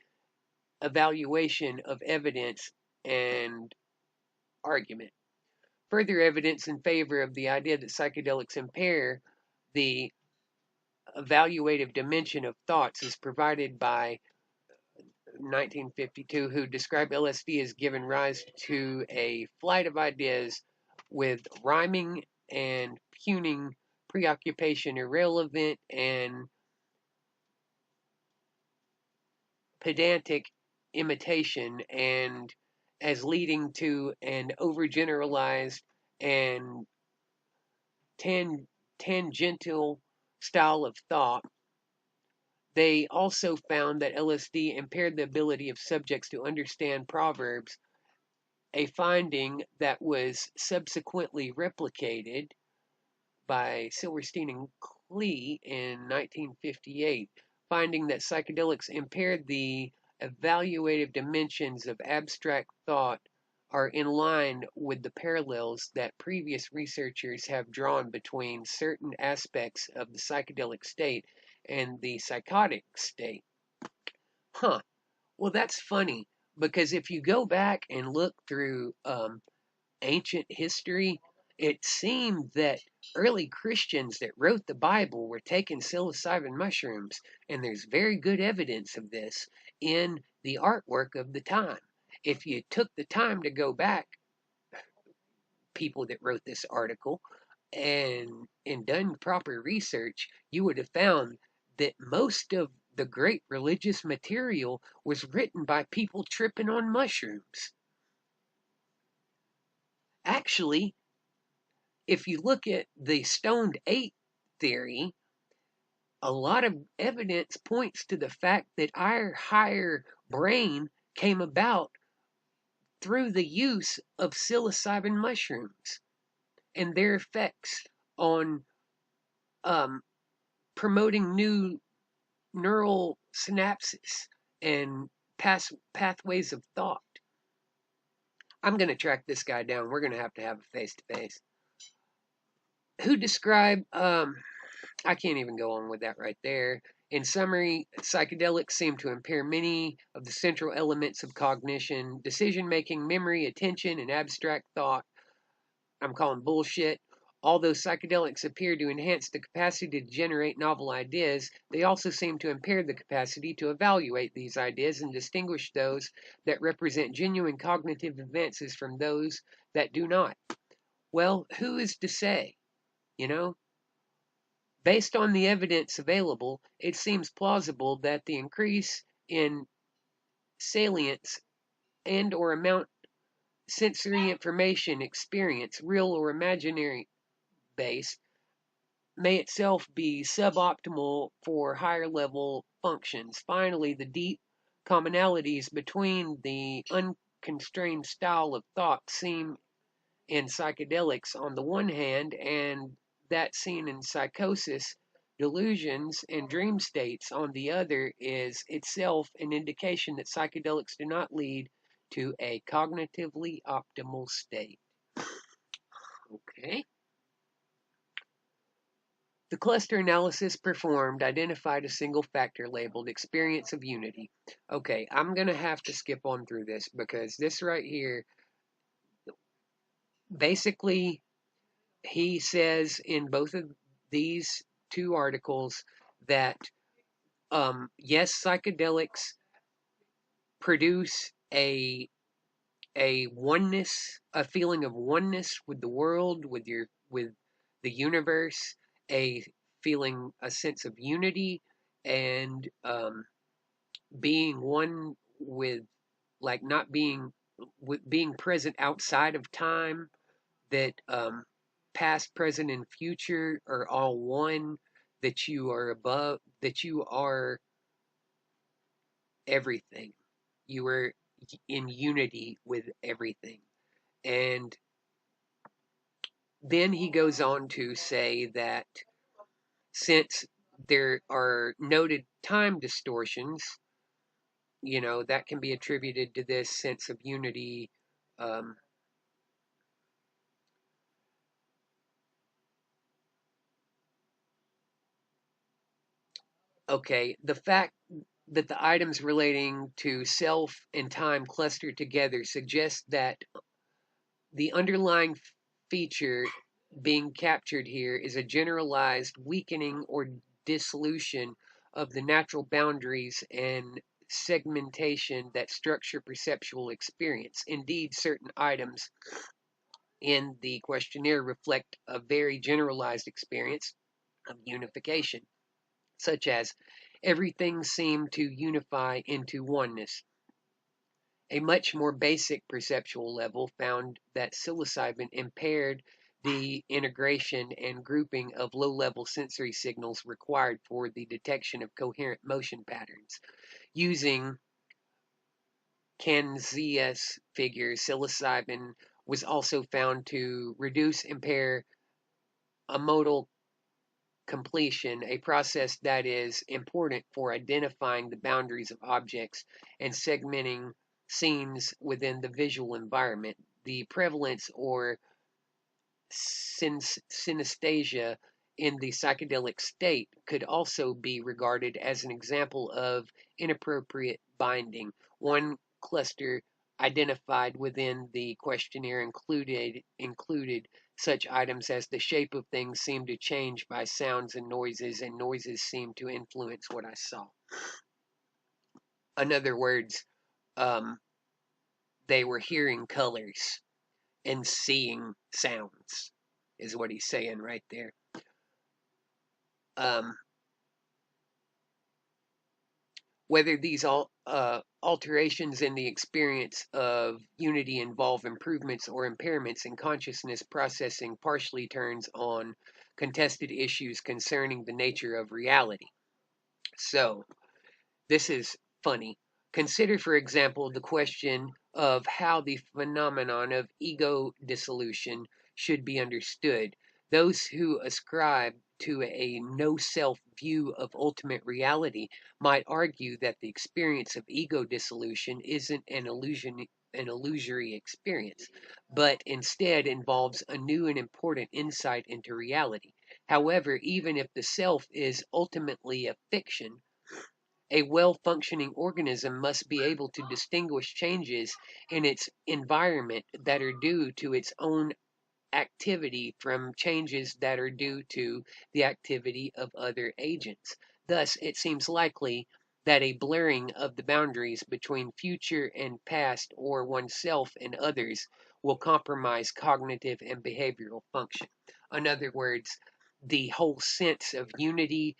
evaluation of evidence and argument. Further evidence in favor of the idea that psychedelics impair the evaluative dimension of thoughts is provided by 1952, who described LSD as giving rise to a flight of ideas with rhyming and puning preoccupation irrelevant and pedantic imitation, and as leading to an overgeneralized and tangential style of thought. They also found that LSD impaired the ability of subjects to understand proverbs, a finding that was subsequently replicated by Silverstein and Klee in 1958, finding that psychedelics impaired the evaluative dimensions of abstract thought are in line with the parallels that previous researchers have drawn between certain aspects of the psychedelic state and the psychotic state. Huh. Well, that's funny because if you go back and look through ancient history, it seemed that early Christians that wrote the Bible were taking psilocybin mushrooms, and there's very good evidence of this in the artwork of the time. If you took the time to go back people that wrote this article and done proper research, you would have found that most of the great religious material was written by people tripping on mushrooms. Actually, if you look at the stoned ape theory, a lot of evidence points to the fact that our higher brain came about through the use of psilocybin mushrooms and their effects on um, promoting new neural synapses and pathways of thought. I'm going to track this guy down. We're going to have a face to face. Who described, I can't even go on with that right there. In summary, psychedelics seem to impair many of the central elements of cognition, decision making, memory, attention, and abstract thought. I'm calling bullshit. Although psychedelics appear to enhance the capacity to generate novel ideas, they also seem to impair the capacity to evaluate these ideas and distinguish those that represent genuine cognitive advances from those that do not. Well, who is to say? You know, based on the evidence available, it seems plausible that the increase in salience and or amount sensory information experience, real or imaginary based, may itself be suboptimal for higher level functions. Finally, the deep commonalities between the unconstrained style of thought seen in psychedelics on the one hand and that seen in psychosis, delusions, and dream states on the other is itself an indication that psychedelics do not lead to a cognitively optimal state. Okay. The cluster analysis performed identified a single factor labeled experience of unity. Okay, I'm going to have to skip on through this because this right here, basically, he says in both of these two articles that yes, psychedelics produce a oneness, a feeling of oneness with the world, with the universe, a feeling, a sense of unity, and being one with, like, not being, with being present outside of time, that past, present, and future are all one, that you are above, that you are everything. You are in unity with everything. And then he goes on to say that since there are noted time distortions, that can be attributed to this sense of unity. Um, okay, the fact that the items relating to self and time cluster together suggests that the underlying feature being captured here is a generalized weakening or dissolution of the natural boundaries and segmentation that structure perceptual experience. Indeed, certain items in the questionnaire reflect a very generalized experience of unification, such as everything seemed to unify into oneness. A much more basic perceptual level found that psilocybin impaired the integration and grouping of low-level sensory signals required for the detection of coherent motion patterns. Using Kanzias figures, psilocybin was also found to impair a modal completion, a process that is important for identifying the boundaries of objects and segmenting scenes within the visual environment. The prevalence or synesthesia in the psychedelic state could also be regarded as an example of inappropriate binding. One cluster identified within the questionnaire included such items as the shape of things seemed to change by sounds and noises seemed to influence what I saw. In other words, um, they were hearing colors and seeing sounds, is what he's saying right there. Um, whether these alterations in the experience of unity involve improvements or impairments in consciousness processing partially turns on contested issues concerning the nature of reality. So, this is funny. Consider, for example, the question of how the phenomenon of ego dissolution should be understood. Those who ascribe to a no self view of ultimate reality might argue that the experience of ego dissolution isn't an illusory experience, but instead involves a new and important insight into reality. However, even if the self is ultimately a fiction, a well functioning organism must be able to distinguish changes in its environment that are due to its own activity from changes that are due to the activity of other agents. Thus, it seems likely that a blurring of the boundaries between future and past or oneself and others will compromise cognitive and behavioral function. In other words, the whole sense of unity,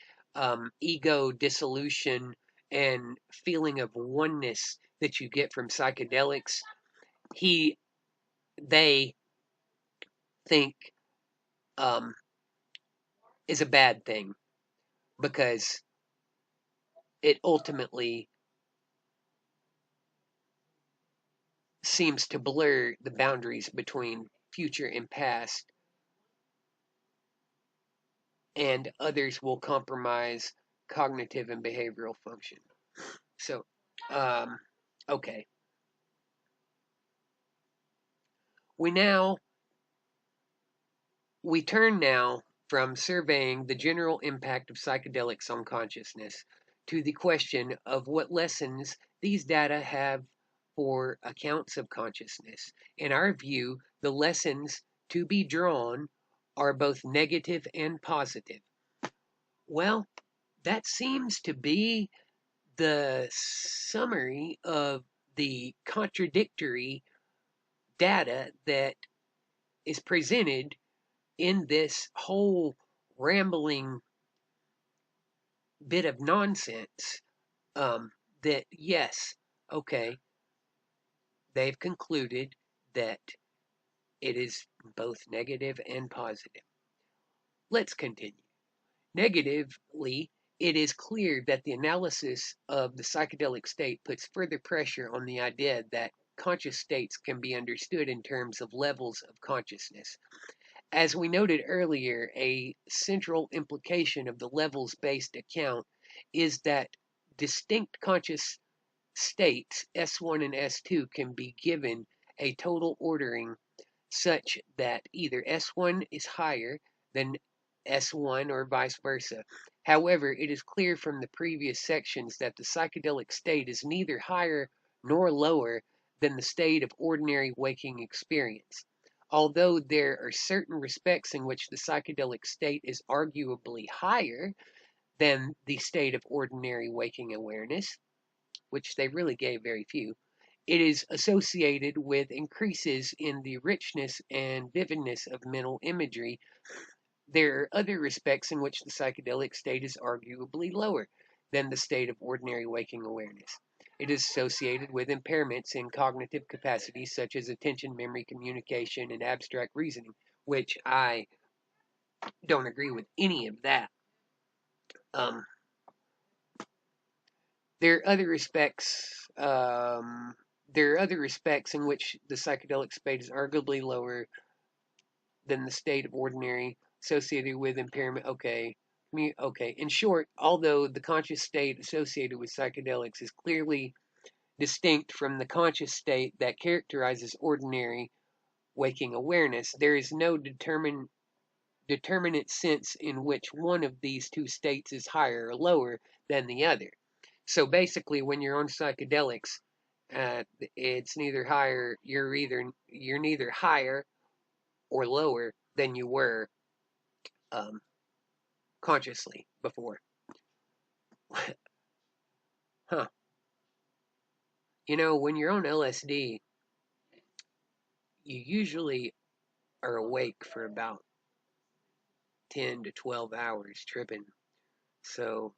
ego dissolution, and feeling of oneness that you get from psychedelics, he they think um, is a bad thing because it ultimately seems to blur the boundaries between future and past, and others will compromise cognitive and behavioral function. So, um, okay. We now We turn now from surveying the general impact of psychedelics on consciousness to the question of what lessons these data have for accounts of consciousness. In our view, the lessons to be drawn are both negative and positive. Well, that seems to be the summary of the contradictory data that is presented in this whole rambling bit of nonsense. That yes, okay, they've concluded that it is both negative and positive. Let's continue. Negatively, it is clear that the analysis of the psychedelic state puts further pressure on the idea that conscious states can be understood in terms of levels of consciousness. As we noted earlier, a central implication of the levels based account is that distinct conscious states, S1 and S2, can be given a total ordering such that either S1 is higher than S1 or vice versa. However, it is clear from the previous sections that the psychedelic state is neither higher nor lower than the state of ordinary waking experience. Although there are certain respects in which the psychedelic state is arguably higher than the state of ordinary waking awareness, which they really gave very few, it is associated with increases in the richness and vividness of mental imagery. There are other respects in which the psychedelic state is arguably lower than the state of ordinary waking awareness. It is associated with impairments in cognitive capacities such as attention, memory, communication, and abstract reasoning, which I don't agree with any of that. Um, there are other respects. There are other respects in which the psychedelic state is arguably lower than the state of ordinary, associated with impairment. Okay. Okay. In short, although the conscious state associated with psychedelics is clearly distinct from the conscious state that characterizes ordinary waking awareness, there is no determinate sense in which one of these two states is higher or lower than the other. So basically, when you're on psychedelics, it's neither higher. You're neither higher or lower than you were um, consciously before. Huh. You know, when you're on LSD, you usually are awake for about 10 to 12 hours tripping. So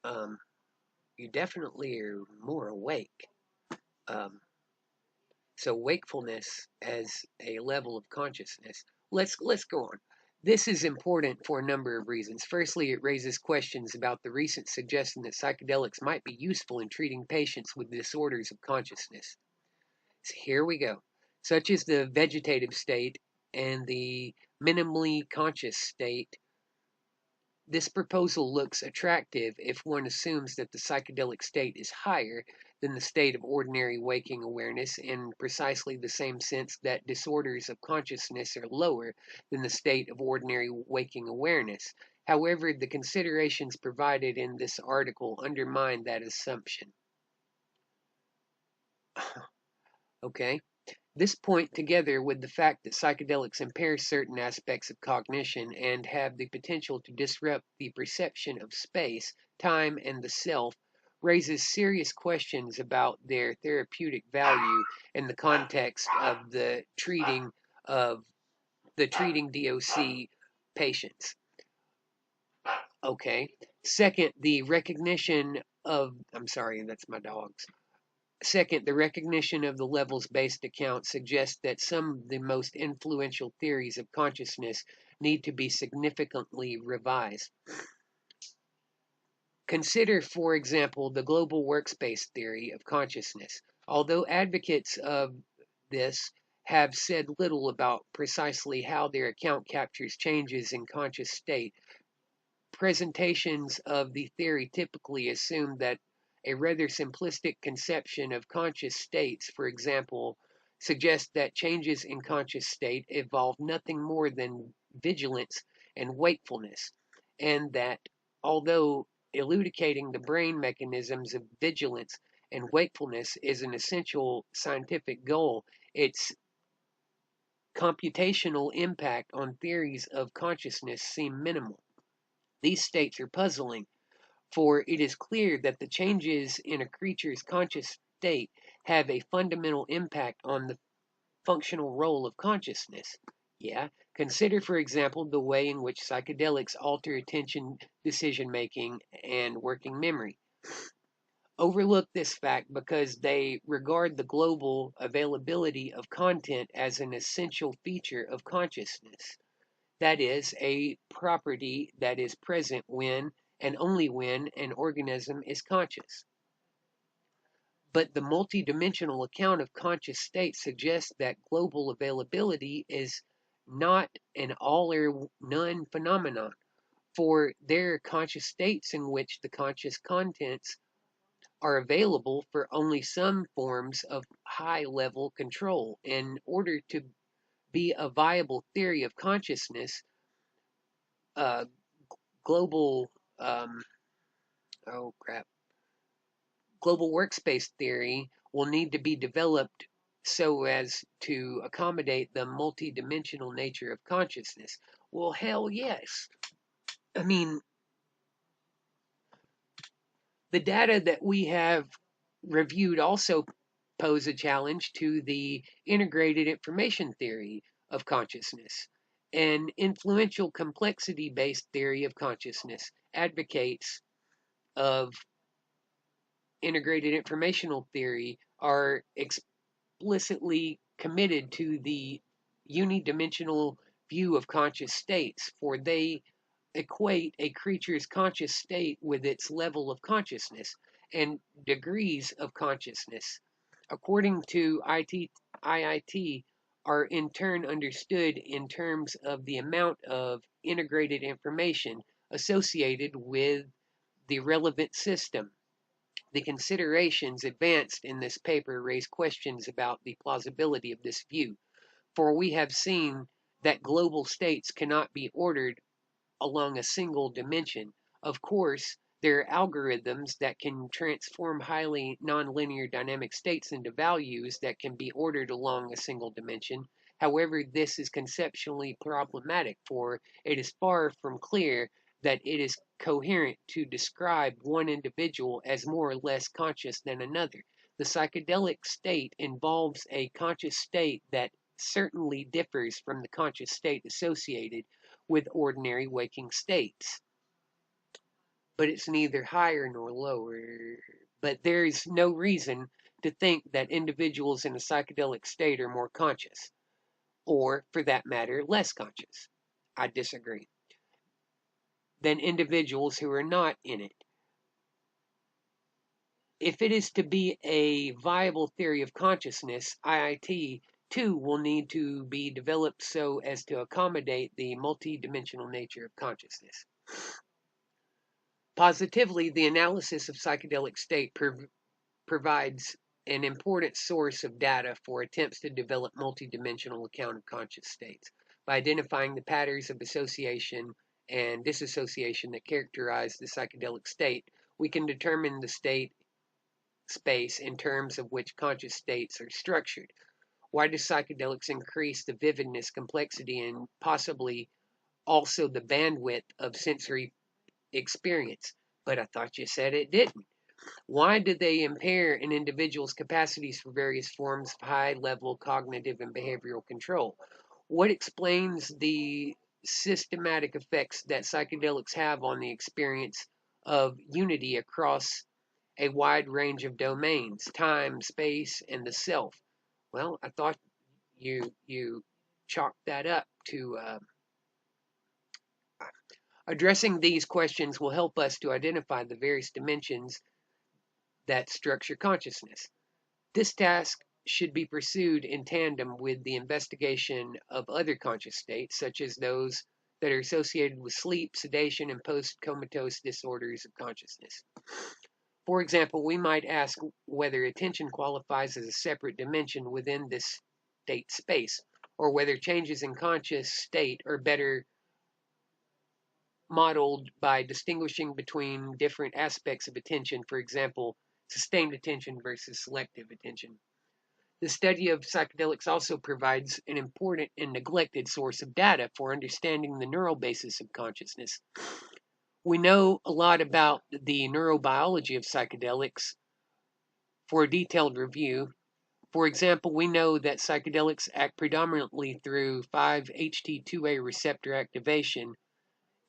um, you definitely are more awake. Um, so wakefulness as a level of consciousness. Let's go on. This is important for a number of reasons. Firstly, it raises questions about the recent suggestion that psychedelics might be useful in treating patients with disorders of consciousness. So here we go. Such as the vegetative state and the minimally conscious state. This proposal looks attractive if one assumes that the psychedelic state is higher than the state of ordinary waking awareness in precisely the same sense that disorders of consciousness are lower than the state of ordinary waking awareness. However, the considerations provided in this article undermine that assumption. Okay? This point, together with the fact that psychedelics impair certain aspects of cognition and have the potential to disrupt the perception of space, time, and the self, raises serious questions about their therapeutic value in the context of of the treating DOC patients. Okay. Second, the recognition of I'm sorry, that's my dogs. Second, the recognition of the levels-based account suggests that some of the most influential theories of consciousness need to be significantly revised. Consider, for example, the global workspace theory of consciousness. Although advocates of this have said little about precisely how their account captures changes in conscious state, presentations of the theory typically assume that a rather simplistic conception of conscious states, for example, suggests that changes in conscious state involve nothing more than vigilance and wakefulness, and that although elucidating the brain mechanisms of vigilance and wakefulness is an essential scientific goal, its computational impact on theories of consciousness seem minimal. These states are puzzling, for it is clear that the changes in a creature's conscious state have a fundamental impact on the functional role of consciousness. Yeah, consider, for example, the way in which psychedelics alter attention, decision making, and working memory. Overlook this fact because they regard the global availability of content as an essential feature of consciousness. That is, a property that is present when and only when an organism is conscious. But the multidimensional account of conscious state suggests that global availability is not an all or none phenomenon, for there are conscious states in which the conscious contents are available for only some forms of high level control. In order to be a viable theory of consciousness, uh, global oh crap global workspace theory will need to be developed so as to accommodate the multidimensional nature of consciousness. Well, hell yes. I mean, the data that we have reviewed also pose a challenge to the integrated information theory of consciousness. An influential complexity based theory of consciousness advocates of integrated informational theory are explicitly committed to the unidimensional view of conscious states, for they equate a creature's conscious state with its level of consciousness and degrees of consciousness. According to IIT, are in turn understood in terms of the amount of integrated information associated with the relevant system. The considerations advanced in this paper raise questions about the plausibility of this view, for we have seen that global states cannot be ordered along a single dimension. Of course, there are algorithms that can transform highly nonlinear dynamic states into values that can be ordered along a single dimension. However, this is conceptually problematic, for it is far from clear that it is coherent to describe one individual as more or less conscious than another. The psychedelic state involves a conscious state that certainly differs from the conscious state associated with ordinary waking states, but it's neither higher nor lower. But there is no reason to think that individuals in a psychedelic state are more conscious, or for that matter, less conscious. I disagree. Than individuals who are not in it. If it is to be a viable theory of consciousness, IIT too will need to be developed so as to accommodate the multidimensional nature of consciousness. Positively, the analysis of psychedelic state provides an important source of data for attempts to develop multidimensional account of conscious states by identifying the patterns of association and dissociation that characterize the psychedelic state. We can determine the state space in terms of which conscious states are structured. Why do psychedelics increase the vividness, complexity, and possibly also the bandwidth of sensory experience? But I thought you said it didn't. Why do they impair an individual's capacities for various forms of high-level cognitive and behavioral control? What explains the systematic effects that psychedelics have on the experience of unity across a wide range of domains, time, space, and the self? Well, I thought you chalked that up to addressing these questions will help us to identify the various dimensions that structure consciousness. This task should be pursued in tandem with the investigation of other conscious states, such as those that are associated with sleep, sedation, and post-comatose disorders of consciousness. For example, we might ask whether attention qualifies as a separate dimension within this state space, or whether changes in conscious state are better modeled by distinguishing between different aspects of attention, for example, sustained attention versus selective attention. The study of psychedelics also provides an important and neglected source of data for understanding the neural basis of consciousness. We know a lot about the neurobiology of psychedelics. For a detailed review, for example, we know that psychedelics act predominantly through 5-HT2A receptor activation,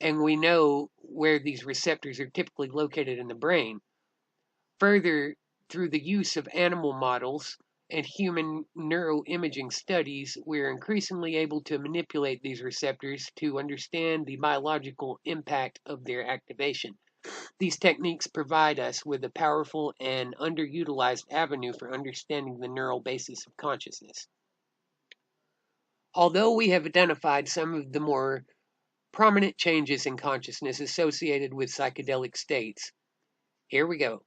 and we know where these receptors are typically located in the brain. Further, through the use of animal models and human neuroimaging studies, we are increasingly able to manipulate these receptors to understand the biological impact of their activation. These techniques provide us with a powerful and underutilized avenue for understanding the neural basis of consciousness. Although we have identified some of the more prominent changes in consciousness associated with psychedelic states, here we go.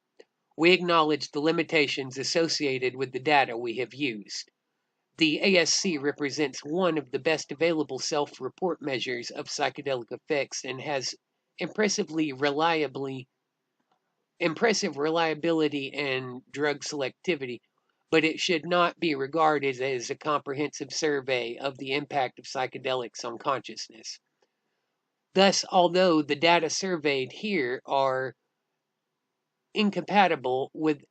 We acknowledge the limitations associated with the data we have used. The ASC represents one of the best available self-report measures of psychedelic effects and has impressive reliability and drug selectivity, but it should not be regarded as a comprehensive survey of the impact of psychedelics on consciousness. Thus, although the data surveyed here are incompatible with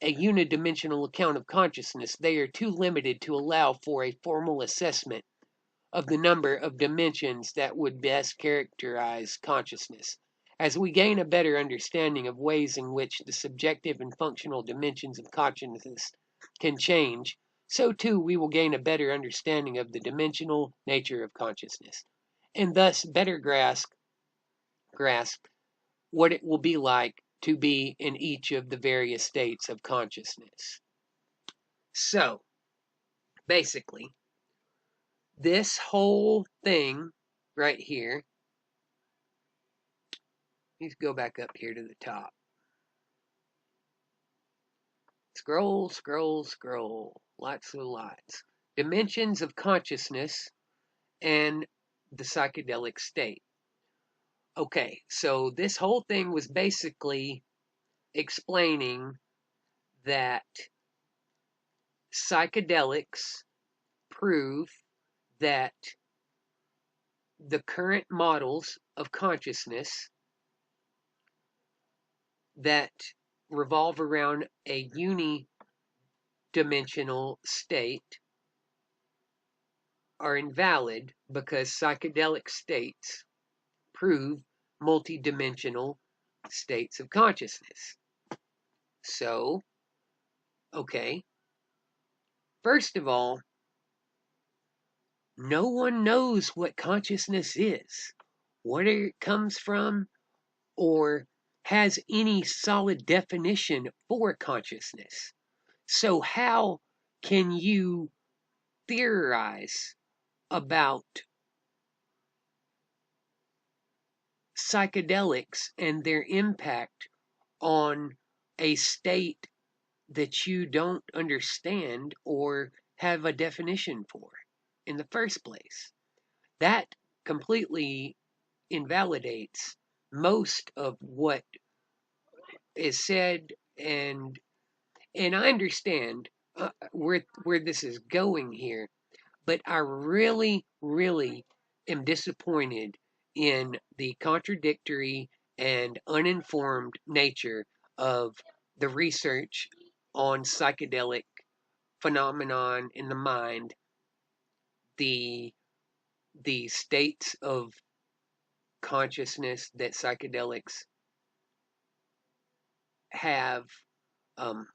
a unidimensional account of consciousness, they are too limited to allow for a formal assessment of the number of dimensions that would best characterize consciousness. As we gain a better understanding of ways in which the subjective and functional dimensions of consciousness can change, so too we will gain a better understanding of the dimensional nature of consciousness, and thus better grasp what it will be like to be in each of the various states of consciousness. So, basically, this whole thing right here, let's go back up here to the top. Scroll, scroll, scroll. Lots of lots. Dimensions of consciousness and the psychedelic state. Okay, so this whole thing was basically explaining that psychedelics prove that the current models of consciousness that revolve around a unidimensional state are invalid because psychedelic states prove multidimensional states of consciousness. So, okay, first of all, no one knows what consciousness is, where it comes from, or has any solid definition for consciousness. So, how can you theorize about psychedelics and their impact on a state that you don't understand or have a definition for in the first place? That completely invalidates most of what is said, and I understand where this is going here, but I really am disappointed in the contradictory and uninformed nature of the research on psychedelic phenomenon in the mind, the the states of consciousness that psychedelics have um,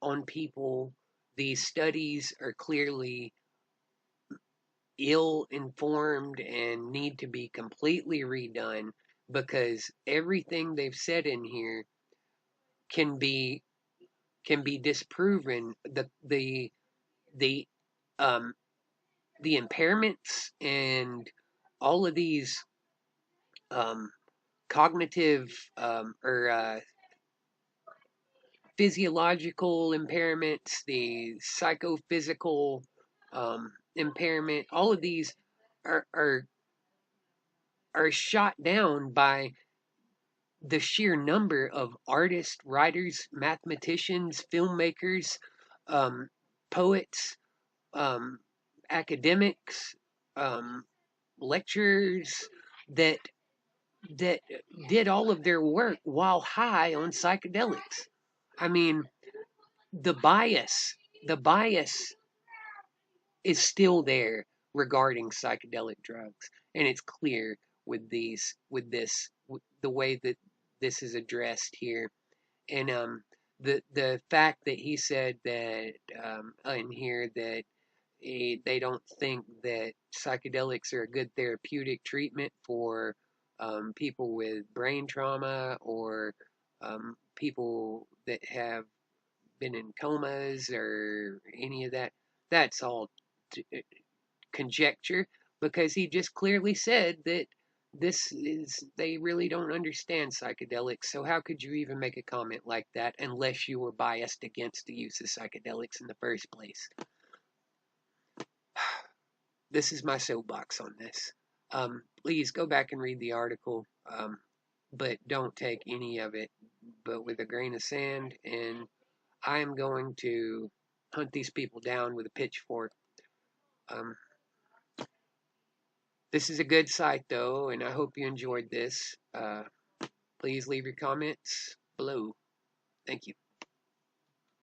on people. These studies are clearly ill informed and need to be completely redone because everything they've said in here can be disproven. The um the impairments and all of these um cognitive or physiological impairments, the psychophysical impairment, all of these are, are are shot down by the sheer number of artists, writers, mathematicians, filmmakers, um, poets, um, academics, um, lecturers that that did all of their work while high on psychedelics. I mean, the bias, the bias is still there regarding psychedelic drugs, and it's clear with the way that this is addressed here. And the fact that he said that in here that they don't think that psychedelics are a good therapeutic treatment for people with brain trauma or people that have been in comas or any of that. That's all conjecture because he just clearly said that this is they really don't understand psychedelics. So how could you even make a comment like that unless you were biased against the use of psychedelics in the first place? This is my soapbox on this. Please go back and read the article, but don't take any of it but with a grain of sand. And I am going to hunt these people down with a pitchfork. Um, this is a good site, though, and I hope you enjoyed this. Please leave your comments below. Thank you.